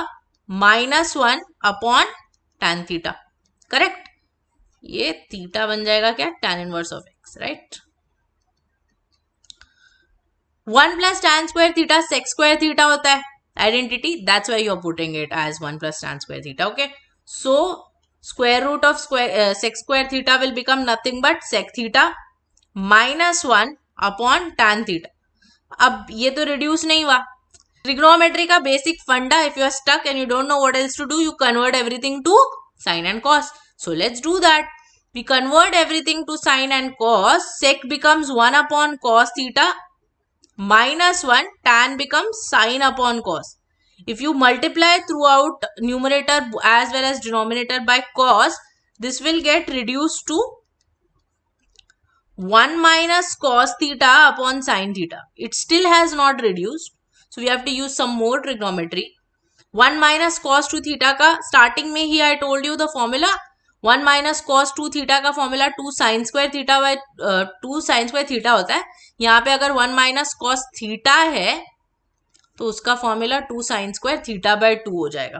minus 1 upon tan theta, correct. ये theta बन जाएगा क्या, tan inverse of x, right. 1 plus tan square theta sec square theta होता है, identity, that's why you are putting it as 1 plus tan square theta, okay। So square root of sec square theta will become nothing but sec theta minus 1 upon tan theta। अब ये तो reduce नहीं हुआ। Trigonometry का basic फंडा, if you are stuck and you don't know what else to do, you convert everything to sine and cos. So let's do that. We convert everything to sine and cos, sec becomes 1 upon cos theta minus 1, tan becomes sine upon cos. If you multiply throughout numerator as well as denominator by cos, this will get reduced to 1 minus cos theta upon sine theta. It still has not reduced, so we have to use some more trigonometry. 1 minus cos 2 theta का starting में ही I told you the formula, 1 minus cos 2 theta का formula 2 sine square theta by 2 sine square theta होता है। यहाँ पे अगर 1 minus cos theta है तो उसका formula 2 sine square theta by 2 हो जाएगा।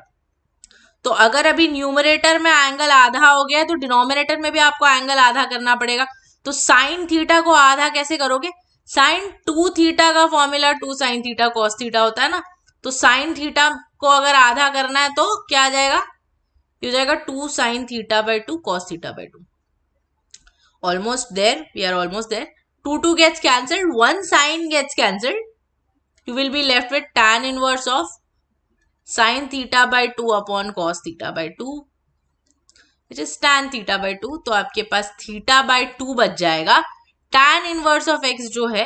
तो अगर अभी न्यूमरेटर में एंगल आधा हो गया है तो डिनोमिनेटर में भी आपको एंगल आधा करना पड़ेगा। तो साइन थीटा को आधा कैसे करोगे, साइन 2 थीटा का formula 2 sine theta cos theta होता है ना। तो साइन थीटा को अगर आधा करना है तो क्या आ जाएगा, ये हो जाएगा 2 sin theta by 2 cos theta by 2. Almost there, we are almost there. 2 gets cancelled, 1 sin gets cancelled. You will be left with tan inverse of sin theta by 2 upon cos theta by 2, which is tan theta by 2. तो आपके पास theta by 2 बच जाएगा. tan inverse of x जो है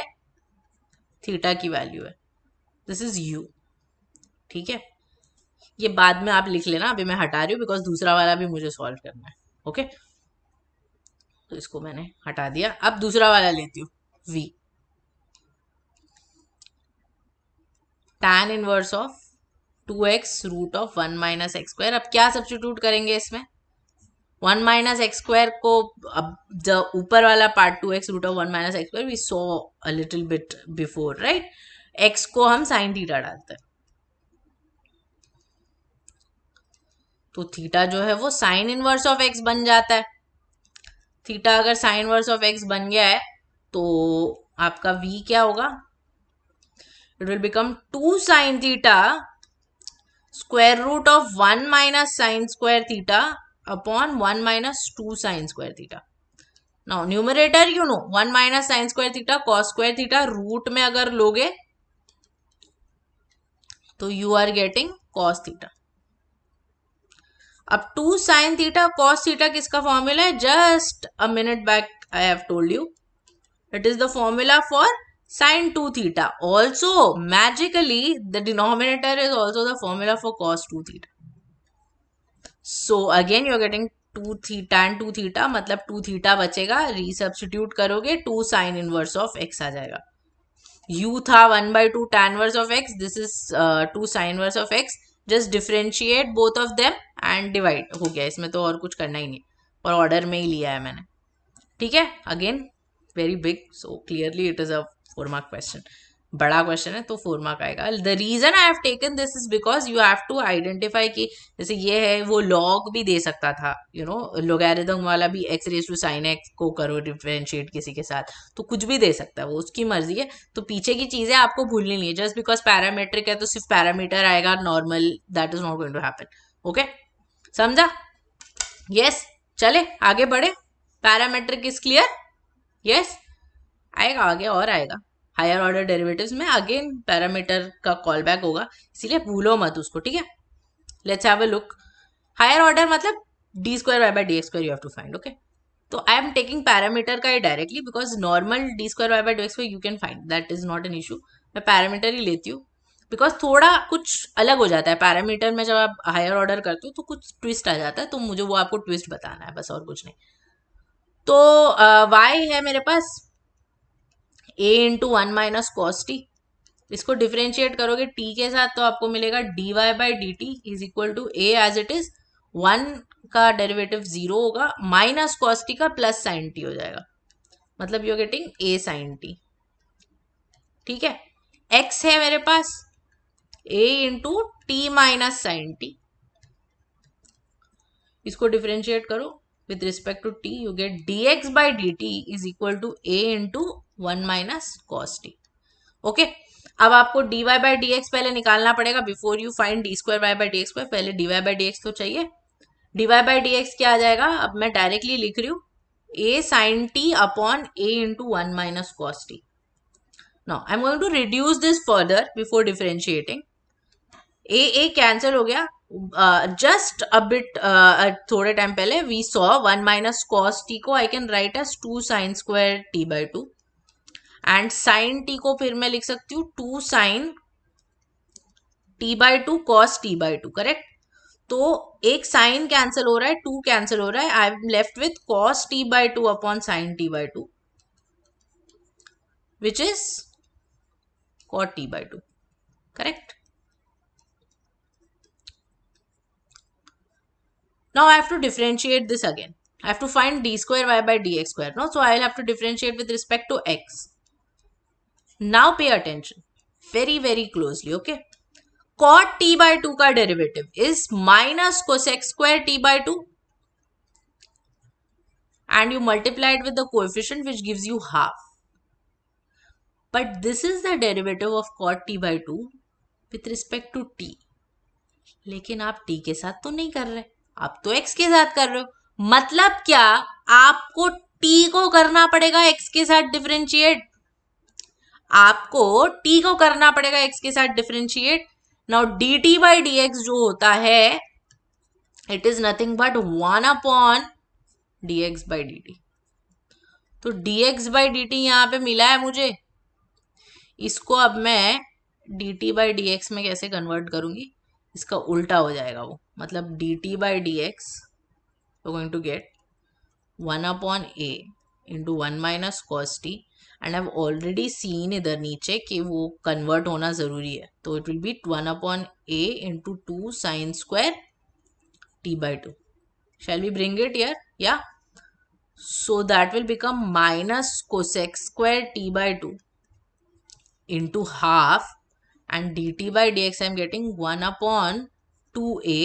theta की value है. This is u. ठीक है, ये बाद में आप लिख लेना, अभी मैं हटा रही हूँ बिकॉज दूसरा वाला भी मुझे सॉल्व करना है. ओके, तो इसको मैंने हटा दिया. अब दूसरा वाला लेती हूँ, v. tan inverse of 2x root of 1 minus x square. अब क्या सब्स्टिट्यूट करेंगे इसमें? 1 माइनस एक्स स्क्वायर को, अब द ऊपर वाला part 2x root of 1 minus x square we saw a little bit before, right? x को हम साइन थीटा डालते हैं, तो थीटा जो है वो साइन इनवर्स ऑफ x बन जाता है. थीटा अगर साइन इनवर्स ऑफ x बन गया है तो आपका v क्या होगा? It will become 2 sine theta square root of 1 minus sine square theta upon 1 minus 2 sine square theta. Now numerator you know 1 minus sine square theta cos square theta, root में अगर लोगे तो you are getting cos theta. अब 2 sine theta cos theta किसका formula है? Just a minute back I have told you, it is the formula for sin 2 theta. Also magically the denominator is also the formula for cos 2 theta. So again you are getting 2 theta tan 2 theta, मतलब 2 theta बचेगा, resubstitute करोगे 2 sin inverse of x आ जाएगा. u था 1 by 2 tan inverse of x, this is 2 sin inverse of x. Just differentiate both of them and divide. हो गया, इसमें तो और कुछ करना ही नहीं, और ऑर्डर में ही लिया है मैंने. ठीक है, again very big, so clearly it is a 4 mark question. बड़ा क्वेश्चन है तो 4 मार्क आएगा. The reason I have taken this is because you have to identify कि जैसे ये है, वो लॉग भी दे सकता था, यू नो लोगैरिथम वाला भी x raise to sine x को करो डिफरेंशिएट किसी के साथ, तो कुछ भी दे सकता है, वो उसकी मर्जी है. तो पीछे की चीजें आपको भूलनी नहीं है. जस्ट बिकॉज पैरामीट्रिक है तो सिर्फ पैरामीटर आएगा, normal that is not going to happen. Okay, समझा? यस, चले आगे बढ़े. Parametric is clear? यस, आएगा आगे और आएगा. हायर ऑर्डर डेरिवेटिव्स में अगेन पैरामीटर का कॉल बैक होगा, इसीलिए भूलो मत उसको. ठीक है, let's have a look. Higher order मतलब d square y by d x square you have to find. Okay, तो आई एम टेकिंग पैरामीटर का ही directly because normal d square y by d x square you can find, that is not an issue. मैं parameter ही लेती हूँ because थोड़ा कुछ अलग हो जाता है पैरामीटर में. जब आप हायर ऑर्डर करते हो तो कुछ ट्विस्ट आ जाता है, तो मुझे वो आपको ट्विस्ट बताना है, बस और कुछ नहीं. तो वाई है मेरे पास a into 1 minus cos t. इसको डिफरेंशिएट करोगे t के साथ तो आपको मिलेगा dy by d t is equal to a as it is. 1 का डेरिवेटिव 0 होगा, माइनस कॉस टी का प्लस साइन टी हो जाएगा, मतलब you are getting a sine t. ठीक है, x है मेरे पास a into t minus sine t. इसको डिफरेंशिएट करो with respect to t, you get dx by dt is equal to a into 1 minus cos t. ओके, अब आपको dy by dx पहले निकालना पड़ेगा before you find d square y by d x square. पहले dy by dx तो चाहिए. dy by dx क्या आ जाएगा? अब मैं डायरेक्टली लिख रही हूँ a sin t upon a into 1 minus cos t. Now I am going to reduce this further before differentiating. a cancel हो गया. जस्ट अ बिट थोड़े टाइम पहले we saw 1 minus cos t को I can write as 2 sine square t by 2, and sine t को फिर मैं लिख सकती हूँ 2 sine t by 2 cos t by 2. Correct, तो एक साइन कैंसिल हो रहा है, 2 कैंसिल हो रहा है, I am left with cos t by 2 upon sine t by 2 which is cot t by 2. Correct. Now I have to differentiate this again. I have to find d square y by dx square. No, so I will have to differentiate with respect to x. Now pay attention very very closely. Okay, cot t by 2 का derivative is minus cosec square t by 2, and you multiply it with the coefficient which gives you half. But this is the derivative of cot t by 2 with respect to t. लेकिन आप t के साथ तो नहीं कर रहे, आप तो x के साथ कर रहे हो, मतलब क्या, आपको t को करना पड़ेगा x के साथ डिफरेंशिएट, आपको t को करना पड़ेगा x के साथ differentiate. Now dt by dx जो होता है, it is nothing but 1 upon dx by dt। तो dx बाई dt यहां पे मिला है मुझे, इसको अब मैं dt बाई dx में कैसे कन्वर्ट करूंगी, इसका उल्टा हो जाएगा वो, मतलब dt by dx we're going to get 1 upon a into 1 minus cos t, and I've already seen इधर नीचे कि वो कन्वर्ट होना जरूरी है, तो it will be 1 upon a into 2 sin square t by 2. Shall we bring it here? Yeah. So that will become minus cosec square t by 2 into half, and dt by dx I'm getting 1 upon 2a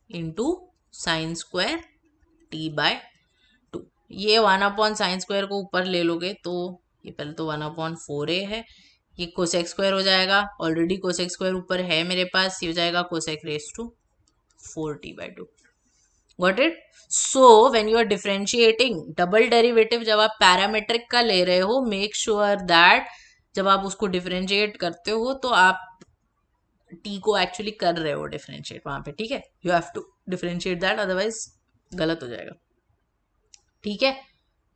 into sin square t by 2। ये 1 upon sine square को ऊपर ले लोगे तो ये पहले तो 1 upon 4a है, ये कोसेक स्क्वायर हो जाएगा, ऑलरेडी कोसेक स्क्वायर ऊपर है मेरे पास, ये हो जाएगा cosec raise to 4t by 2। Got it? So when you are differentiating double derivative, जब आप पैरामेट्रिक का ले रहे हो, मेक श्योर दैट जब आप उसको डिफरेंशिएट करते हो तो आप t को एक्चुअली कर रहे हो डिफरेंशिएट वहां पे, ठीक है? You have to differentiate that, otherwise गलत हो जाएगा, ठीक है?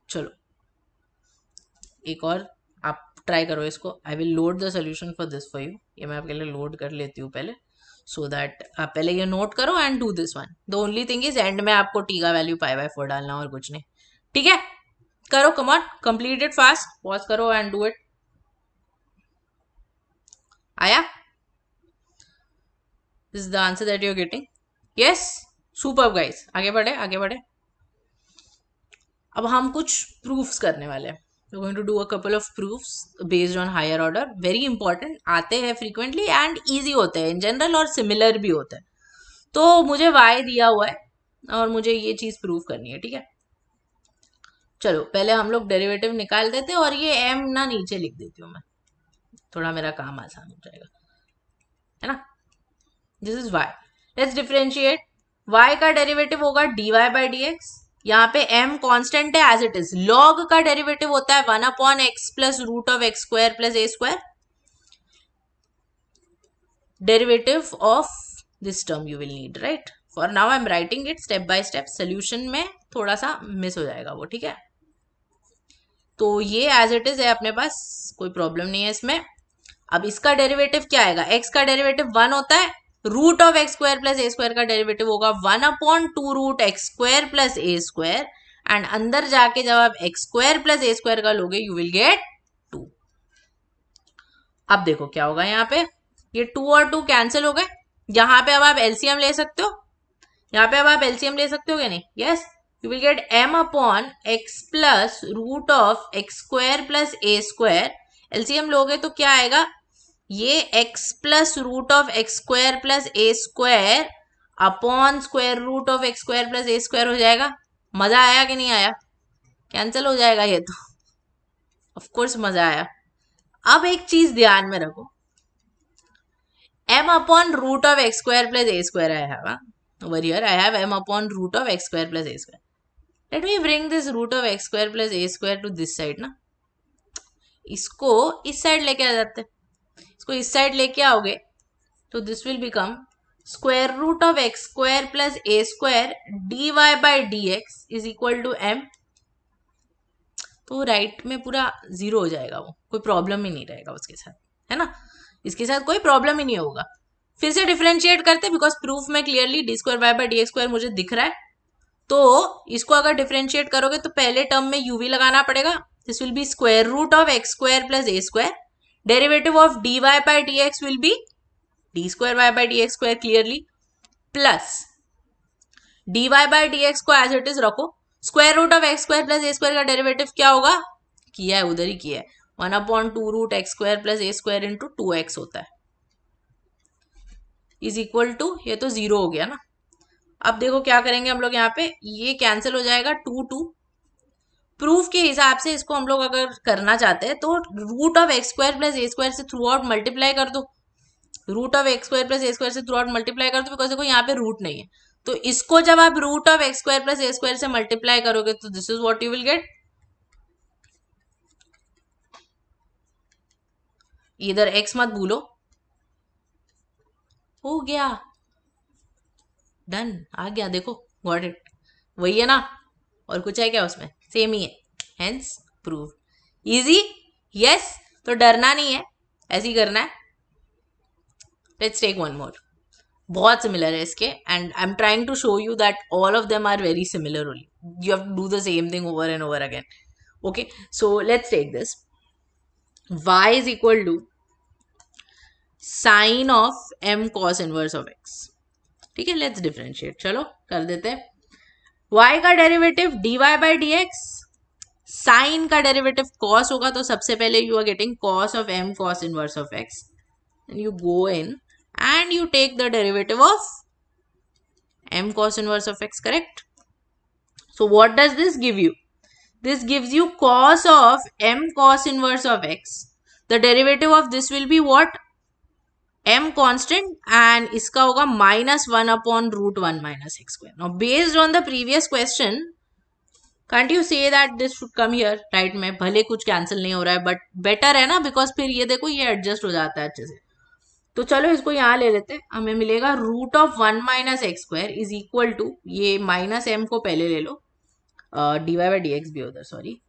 चलो एक और आप ट्राई करो इसको। I will load the solution for this for you, ये मैं आपके लिए लोड कर लेती हूँ पहले, सो दैट आप पहले ये नोट करो and do this one. The only thing is and में आपको टी का वैल्यू पाई बाय 4 डालना और कुछ नहीं, ठीक है? करो, come on, complete it fast, pause करो एंड डू इट। आया? This is the answer that you are getting? Yes, superb guys, आगे बढ़े आगे बढ़े। अब हम कुछ प्रूफ्स करने वाले हैं। We're going to do a couple of proofs based on higher order, very important, आते हैं frequently and easy होते हैं in general और similar भी होते हैं। तो मुझे y दिया हुआ है और मुझे ये चीज प्रूव करनी है, ठीक है? चलो पहले हम लोग डेरिवेटिव निकाल देते हैं, और ये m ना नीचे लिख देती हूँ मैं, थोड़ा मेरा काम आसान हो जाएगा, है ना? This is y, let's differentiate. y का डेरिवेटिव होगा dy बाई dx, यहाँ पे m कांस्टेंट है एज इट इज, log का डेरिवेटिव होता है 1 upon x plus root of x square plus a square. Derivative of this term you will need, right? For now I am writing it step by step, solution में थोड़ा सा miss हो जाएगा वो, ठीक है? तो ये एज इट इज है अपने पास, कोई प्रॉब्लम नहीं है इसमें। अब इसका डेरिवेटिव क्या आएगा? x का डेरिवेटिव 1 होता है, root of x square plus a square का डेरिवेटिव होगा 1 upon 2 root x square plus a square, and अंदर जाके जब आप x square plus a square का लोगे यू विल गेट 2। अब देखो क्या होगा यहाँ पे, ये 2 और 2 कैंसिल हो गए, यहाँ पे अब आप एलसीएम ले सकते हो, यहाँ पे अब आप एलसीएम ले सकते हो क्या नहीं? Yes, you will get m upon x plus root of x square plus a square. LCM लोगे तो क्या आएगा, ये x plus root of x square plus a square upon square root of x square plus a square हो जाएगा। मजा आया कि नहीं आया? कैंसिल हो जाएगा ये तो, ऑफ कोर्स मजा आया। अब एक चीज ध्यान में रखो, m upon root of x square plus a square I have, over here I have m upon root of x square plus a square. Let me bring this root of x square plus a square to this side ना, इसको इस side लेके आ जाते हैं, इसको इस side लेके आओगे तो this will become square root of x square plus a square dy by d x is equal to m। तो राइट में पूरा जीरो हो जाएगा, वो कोई प्रॉब्लम ही नहीं रहेगा उसके साथ, है ना? इसके साथ कोई प्रॉब्लम ही नहीं होगा। फिर से डिफरेंशिएट करते, बिकॉज प्रूफ में clearly d square y by d x square मुझे दिख रहा है, तो इसको अगर डिफरेंशिएट करोगे तो पहले टर्म में यूवी लगाना पड़ेगा, this will be square root of x square plus a square, derivative of d y by d x will be d square y by d x square clearly, plus d y by d x को as it is रखो, square root of x square plus a square का derivative क्या होगा, किया है उधर ही किया है, 1 upon 2 root x square plus a square into 2x होता है, इज इक्वल टू, ये तो जीरो हो गया ना। अब देखो क्या करेंगे हम लोग, यहाँ पे ये कैंसिल हो जाएगा, 2 प्रूफ के हिसाब से इसको हम लोग अगर करना चाहते हैं तो root of x square plus a square से थ्रू आउट मल्टीप्लाई कर दो, root of x square plus a square से थ्रू आउट मल्टीप्लाई कर दो, बिकॉज देखो यहाँ पे रूट नहीं है, तो इसको जब आप root of x square plus a square से मल्टीप्लाई करोगे तो this is what you will get. इधर एक्स मत भूलो. हो गया, डन, आ गया, देखो, गॉट इट. वही है ना, और कुछ है क्या उसमें, सेम ही है. Hence prove. इजी. यस. तो डरना नहीं है, ऐसे ही करना है. Let's take one more. बहुत सिमिलर है इसके, and I am trying to show you that all of them are very similar only. You have to do the same thing over and over again. Okay, so let's take this. y is equal to sine of m cos inverse of x. ठीक है, let's differentiate. चलो कर देते हैं. y का derivative dy by d x, sine का derivative cos होगा, तो सबसे पहले you are getting cos of m cos inverse of x. You go in and you take the derivative of m cos inverse of x, correct? So what does this give you? This gives you cos of m cos inverse of x. The derivative of this will be what? m constant, and iska hoga minus 1 upon root 1 minus x square. Now based on the previous question, can't you say that this should come here, right? में भले कुछ cancel नहीं हो रहा है, but better है ना, because फिर ये देखो ये adjust हो जाता है अच्छे से. तो चलो इसको यहां ले लेते हैं. हमें मिलेगा root of 1 minus x square is equal to, ये माइनस एम को पहले ले लो, d y by d x भी उधर, sorry,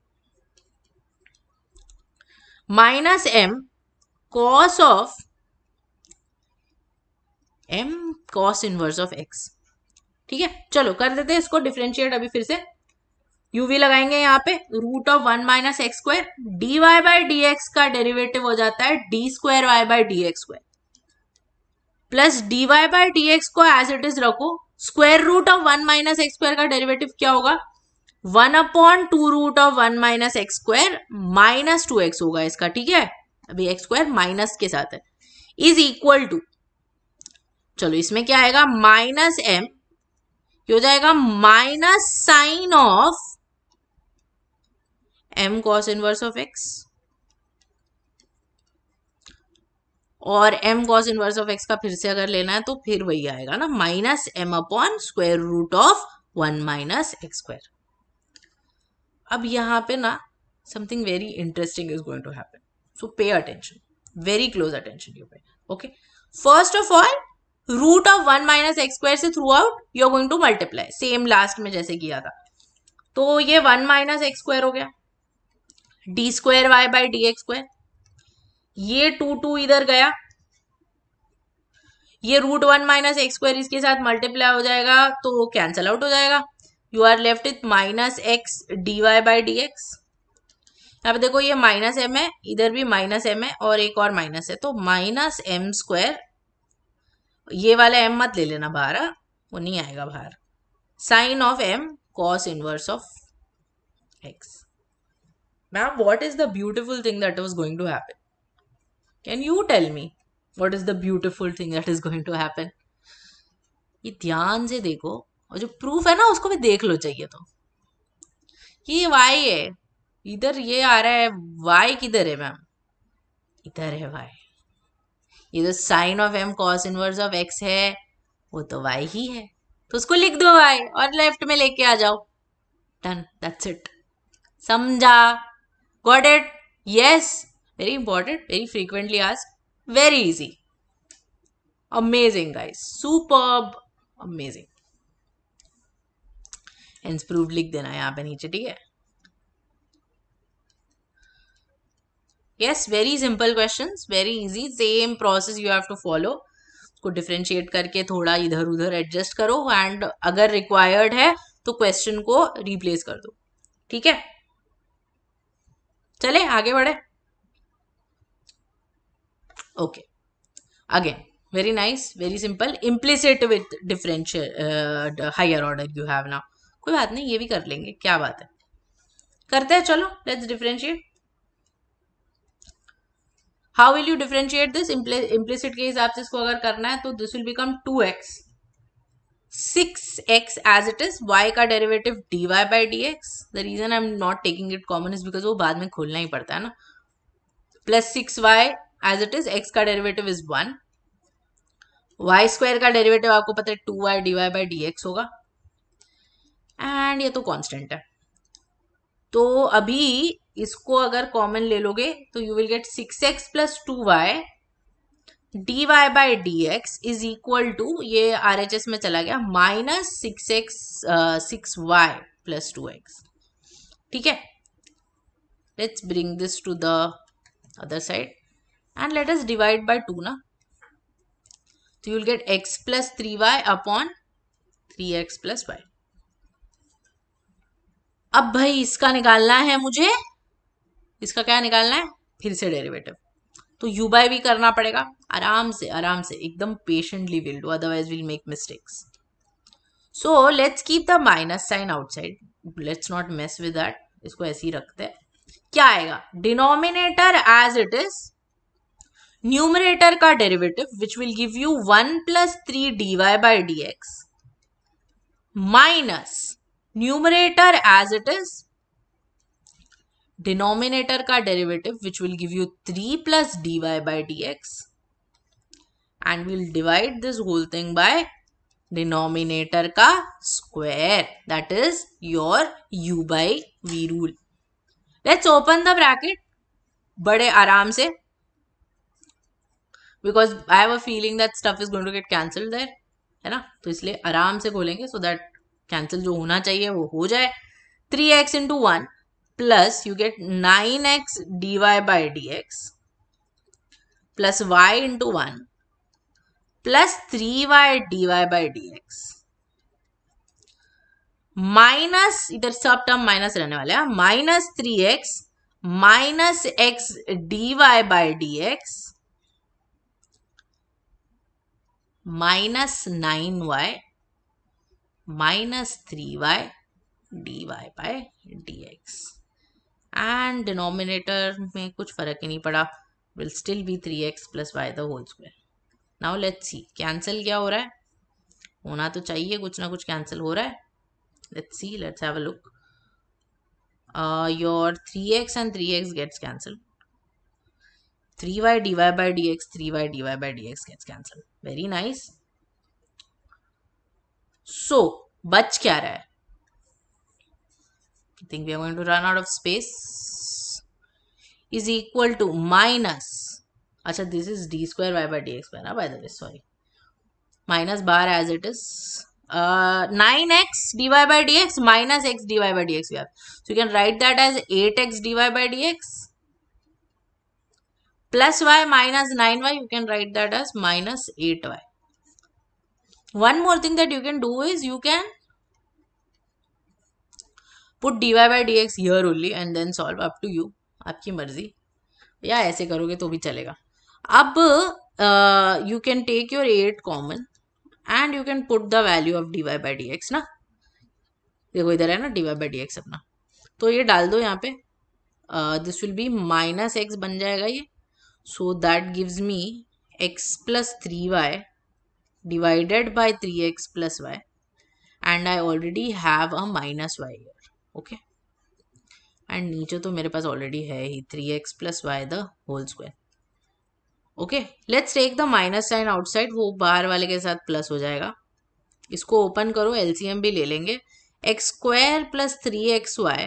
minus m cos of m cos inverse of x. ठीक है, चलो कर देते हैं इसको डिफरेंशिएट. अभी फिर से यू वी लगाएंगे यहाँ पे. Root of 1 minus x square, d y by d x का डेरिवेटिव हो जाता है d square y by d x square, plus d y by d x को एज इट इज रखो. Square root of 1 minus x square का derivative क्या होगा? 1 upon 2 root of 1 minus x square minus 2x होगा इसका. ठीक है, अभी एक्स स्क्वायर माइनस के साथ है, इज इक्वल टू, चलो इसमें क्या आएगा, माइनस एम, हो जाएगा minus sine of m cos inverse of x, और m cos inverse of x का फिर से अगर लेना है तो फिर वही आएगा ना, minus m upon square root of 1 minus x square. अब यहाँ पे ना something very interesting is going to happen, so pay attention, very close attention you pay. Okay, first of all root of 1 minus x square से throughout you are going to multiply, same last में जैसे किया था. तो ये 1 minus x square हो गया, d square y by d x square, ये 2 इधर गया, ये रूट 1 माइनस एक्स स्क्वायर इसके साथ मल्टीप्लाई हो जाएगा तो कैंसल आउट हो जाएगा. You are left with minus x d y by d x. यहाँ पे देखो ये माइनस एम है, इधर भी माइनस एम है, और एक और माइनस है, तो माइनस एम स्क्वायर, ये वाला एम मत ले लेना बाहर, वो नहीं आएगा बाहर, sine of m cos inverse of x. Ma'am what is the beautiful thing that was going to happen? Can you tell me what is the beautiful thing that is going to happen? ये ध्यान से देखो, और जो proof है ना उसको भी देख लो चाहिए तो. ये y है, इधर ये आ रहा है, y किधर है मैम? इधर है y. ये जो sine of m cos inverse of x है वो तो y ही है, तो उसको लिख दो y और लेफ्ट में लेके आ जाओ. Done, that's it. समझा? Got it? Yes. Very important, very frequently asked. Very easy. Amazing guys. Superb. Amazing. Hence proof लिख देना यहाँ पे नीचे, ठीक है? Yes, very simple questions. Very easy. Same process you have to follow. उसको differentiate करके थोड़ा इधर उधर adjust करो, and अगर required है तो question को replace कर दो. ठीक है? चले आगे बढ़े. Okay, again very nice, very simple, implicit with differential higher order you have now. कोई बात नहीं, ये भी कर लेंगे, क्या बात है, करते हैं. चलो let's differentiate. How will you differentiate this? Implicit के हिसाब से इसको अगर करना है तो this will become 2x 6x as it is, y का derivative dy by dx. The reason I'm not taking it common is because वो बाद में खोलना ही पड़ता है ना, plus 6y as it is, x का डेरिवेटिव is 1. वाई स्क्वायर का डेरिवेटिव आपको पता है 2y dy बाई dx होगा, एंड ये तो कांस्टेंट है। तो अभी इसको अगर कॉमन ले लोगे तो you will get 6x plus 2y dy by dx is equal to, ये RHS में चला गया, माइनस 6y प्लस 2x। ठीक है, let's bring this to the other side and let us divide by 2 ना, तो you'll get x plus 3y upon 3x plus y। अब भाई इसका निकालना है मुझे, इसका क्या निकालना है, फिर से डेरिवेटिव, तो u by v करना पड़ेगा। आराम से एकदम patiently will do, otherwise will make mistakes. So let's keep the minus sign outside, let's not mess with that, इसको ऐसे ही रखते हैं। क्या आएगा, denominator as it is, numerator का derivative which will give you 1 plus 3 dy by dx minus numerator as it is, denominator का derivative which will give you 3 plus dy by dx, and will divide this whole thing bye denominator का स्क्वायर, that is your u by v rule. Let's open the bracket बड़े आराम से, because I have a feeling that stuff is going to get cancelled there, है ना, तो इसलिए आराम से खोलेंगे सो दैट कैंसिल जो होना चाहिए वो हो जाए। 3x into 1 plus you get 9x dy by dx plus y into 1 plus 3y dy by dx minus, इधर सब टर्म माइनस रहने वाले हैं, minus 3x minus x dy by dx minus 9y minus 3y dy by dx, and denominator में कुछ फर्क ही नहीं पड़ा, will still be 3x plus y the whole square. Now let's see cancel क्या हो रहा है, होना तो चाहिए कुछ ना कुछ कैंसिल हो रहा है। Let's see, let's have a look, your 3x and 3x gets cancelled, 3y dy by dx, 3y dy by dx gets cancelled, very nice। so बच क्या रहा है, I think we are going to run out of space, is equal to minus, अच्छा this is d square y by dx square ना, by the way, sorry, minus bar as it is, 9x dy by dx minus x dy by dx we have, so you can write that as 8x dy by dx plus y minus 9y, you can write that as minus 8y। one more thing that you can do is you can put dy by dx here only and then solve, up to you, आपकी मर्जी, या ऐसे करोगे तो भी चलेगा। अब you can take your 8 common and you can put the value of dy by dx ना, देखो इधर है ना dy by dx अपना, तो ये डाल दो यहाँ पे, this will B minus x बन जाएगा ये, so that gives me x plus 3y divided by 3x plus y, and I already have a minus y here, okay, and नीचे तो मेरे पास already है ही 3x plus y the whole square, okay। let's take the minus sign outside, वो बाहर वाले के साथ plus हो जाएगा, इसको ओपन करो, LCM भी ले लेंगे, x स्क्वायर प्लस 3xy,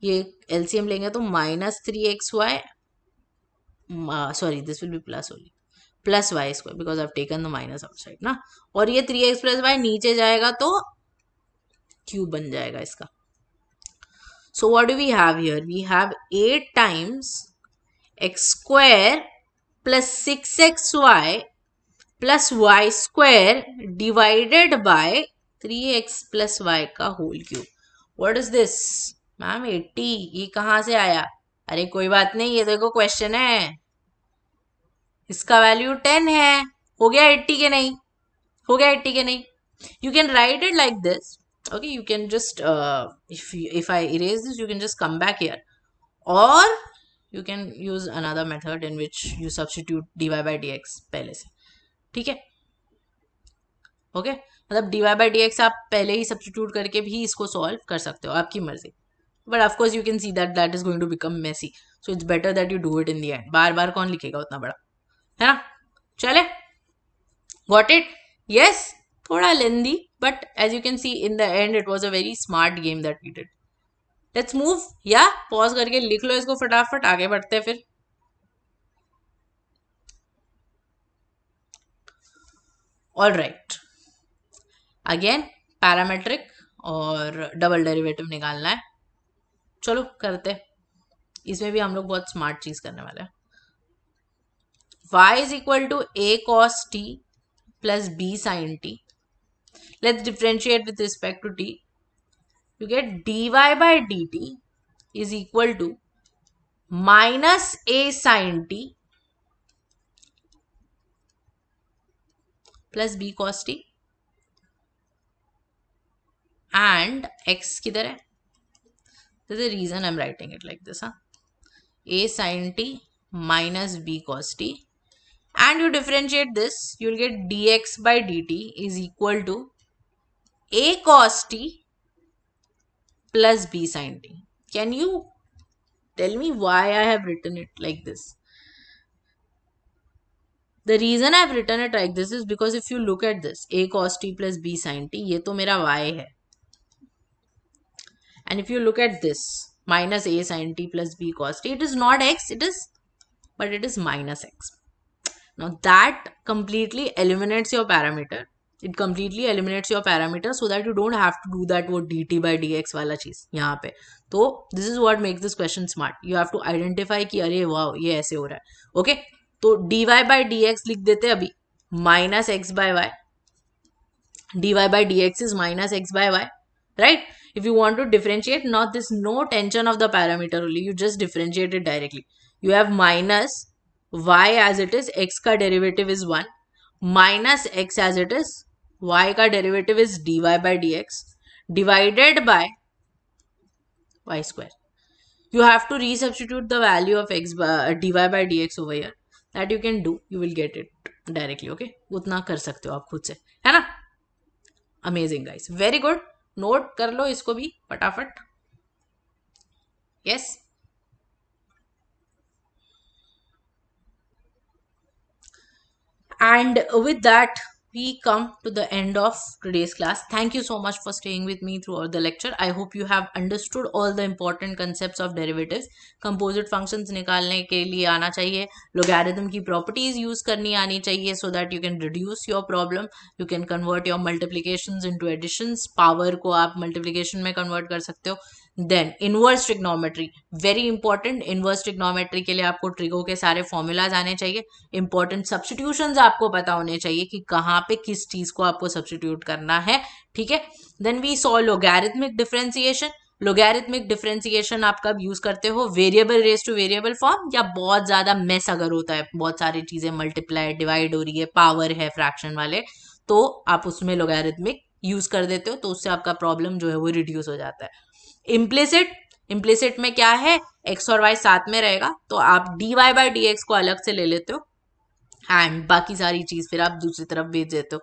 ये LCM लेंगे तो minus 3xy, sorry this will be plus only, plus y square because I have taken the minus outside ना, और ये 3x प्लस वाई नीचे जाएगा तो क्यूब बन जाएगा इसका। So what do we have here, we have 8 times x square plus 6xy plus y square divided by 3x plus y का whole cube. What is this ma'am, 80, ये कहाँ से आया, अरे कोई बात नहीं, ये देखो क्वेश्चन है, इसका वैल्यू 10 है, हो गया 80 के नहीं, हो गया 80 के नहीं, you can write it like this, okay, you can just if I erase this you can just come back here, or you can use another method in which you substitute dy by dx पहले से, ठीक है, okay, मतलब dy by dx आप पहले ही substitute करके भी इसको सॉल्व कर सकते हो, आपकी मर्जी, but of course you can see that that is going to become messy, so it's better that you do it in the end, बार बार कौन लिखेगा उतना बड़ा, है ना, चले। Got it? Yes, thoda lengthy, but as you can see in the end, it was a very smart game that we did. Let's move. Yeah, pause करके लिख लो इसको फटाफट, आगे बढ़ते हैं फिर. All right. Again, पैरामेट्रिक और डबल डेरिवेटिव निकालना है. चलो करते. इसमें भी हम लोग बहुत स्मार्ट चीज करने वाले हैं. y is equal to a cos t plus b sin t. Let's differentiate with respect to t. You get dy by dt is equal to minus a sin t plus b cos t. And x किधर है? There's a reason I'm writing it like this, huh? A sin t minus b cos t. And you differentiate this, you'll get dx by dt is equal to a cos t plus b sin t. Can you tell me why I have written it like this? The reason I've written it like this is because if you look at this, a cos t plus b sin t, ये तो मेरा y है. And if you look at this, minus a sin t plus b cos t, it is not x, but it is minus x. Now that completely eliminates your parameter. It completely eliminates your parameter so that you don't have to do that वो dt by dx वाला चीज यहाँ पे. तो this is what makes this question smart. You have to identify कि अरे वाह ये ऐसे हो रहा है. Okay, तो dy by dx लिख देते अभी. Minus x by y. dy by dx is minus x by y, right? If you want to differentiate, not this no tension of the parameter only, you just differentiate it directly. You have minus y as it is, x का derivative is 1, minus x as it is, y का derivative is dy by dx divided by y square. You have to resubstitute the value of x by, dy by dx over here. That you can do, you will get it directly. Okay, उतना कर सकते हो आप खुद से, है ना? Amazing guys, very good. Note कर लो इसको भी फटाफट. Yes. And with that, we come to the end of today's class. Thank you so much for staying with me throughout the lecture. I hope you have understood all the important concepts of derivatives. Composite functions निकालने के लिए आना चाहिए. Logarithm की properties use करनी आनी चाहिए so that you can reduce your problem. You can convert your multiplications into additions. Power को आप multiplication में convert कर सकते हो. Then inverse trigonometry, very important. Inverse trigonometry के लिए आपको ट्रिगो के सारे formulas आने चाहिए. Important substitutions आपको पता होने चाहिए कि कहाँ पे किस चीज को आपको सब्सटीट्यूट करना है. ठीक है. Then we saw logarithmic differentiation. Logarithmic differentiation आप कब यूज करते हो? Variable raise to variable form, या बहुत ज्यादा मेस अगर होता है, बहुत सारी चीजें मल्टीप्लाई डिवाइड हो रही है, पावर है फ्रैक्शन वाले, तो आप उसमें लोगैरिथमिक यूज कर देते हो, तो उससे आपका प्रॉब्लम जो है वो रिड्यूस हो जाता है. इम्प्लिसिट में क्या है? एक्स और वाई साथ में रहेगा, तो आप dy बाई डी एक्स को अलग से ले लेते हो एंड बाकी सारी चीज फिर आप दूसरी तरफ भेज देते हो.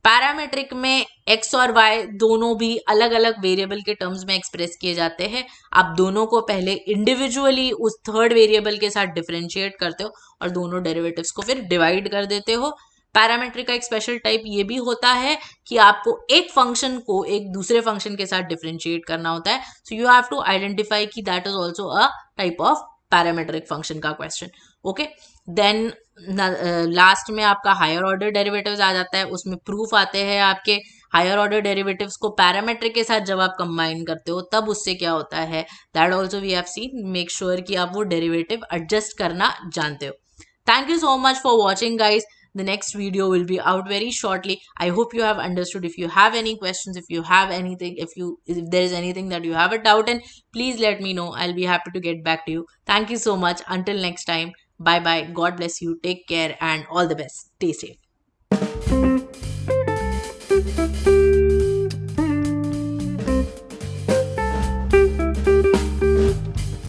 पैरामेट्रिक में x और y दोनों भी अलग अलग वेरिएबल के टर्म्स में एक्सप्रेस किए जाते हैं. आप दोनों को पहले इंडिविजुअली उस थर्ड वेरिएबल के साथ डिफरेंशिएट करते हो और दोनों डेरिवेटिव्स को फिर डिवाइड कर देते हो. पैरामेट्रिक का एक स्पेशल टाइप ये भी होता है कि आपको एक फंक्शन को एक दूसरे फंक्शन के साथ डिफरेंशिएट करना होता है. So you have to identify कि that is also a type of parametric function का क्वेश्चन. ओके. देन लास्ट में आपका हायर ऑर्डर डेरिवेटिव्स आ जाता है. उसमें प्रूफ आते हैं आपके. हायर ऑर्डर डेरिवेटिव्स को पैरामेट्रिक के साथ जब आप कंबाइन करते हो तब उससे क्या होता है, that also we have seen. Make sure कि आप वो डेरिवेटिव एडजस्ट करना जानते हो. Thank you so much for watching, guys. The next video will be out very shortly. I hope you have understood. If you have any questions, if you have anything, if there is anything that you have a doubt in, please let me know. I'll be happy to get back to you. Thank you so much. Until next time, bye bye. God bless you. Take care and all the best. Stay safe.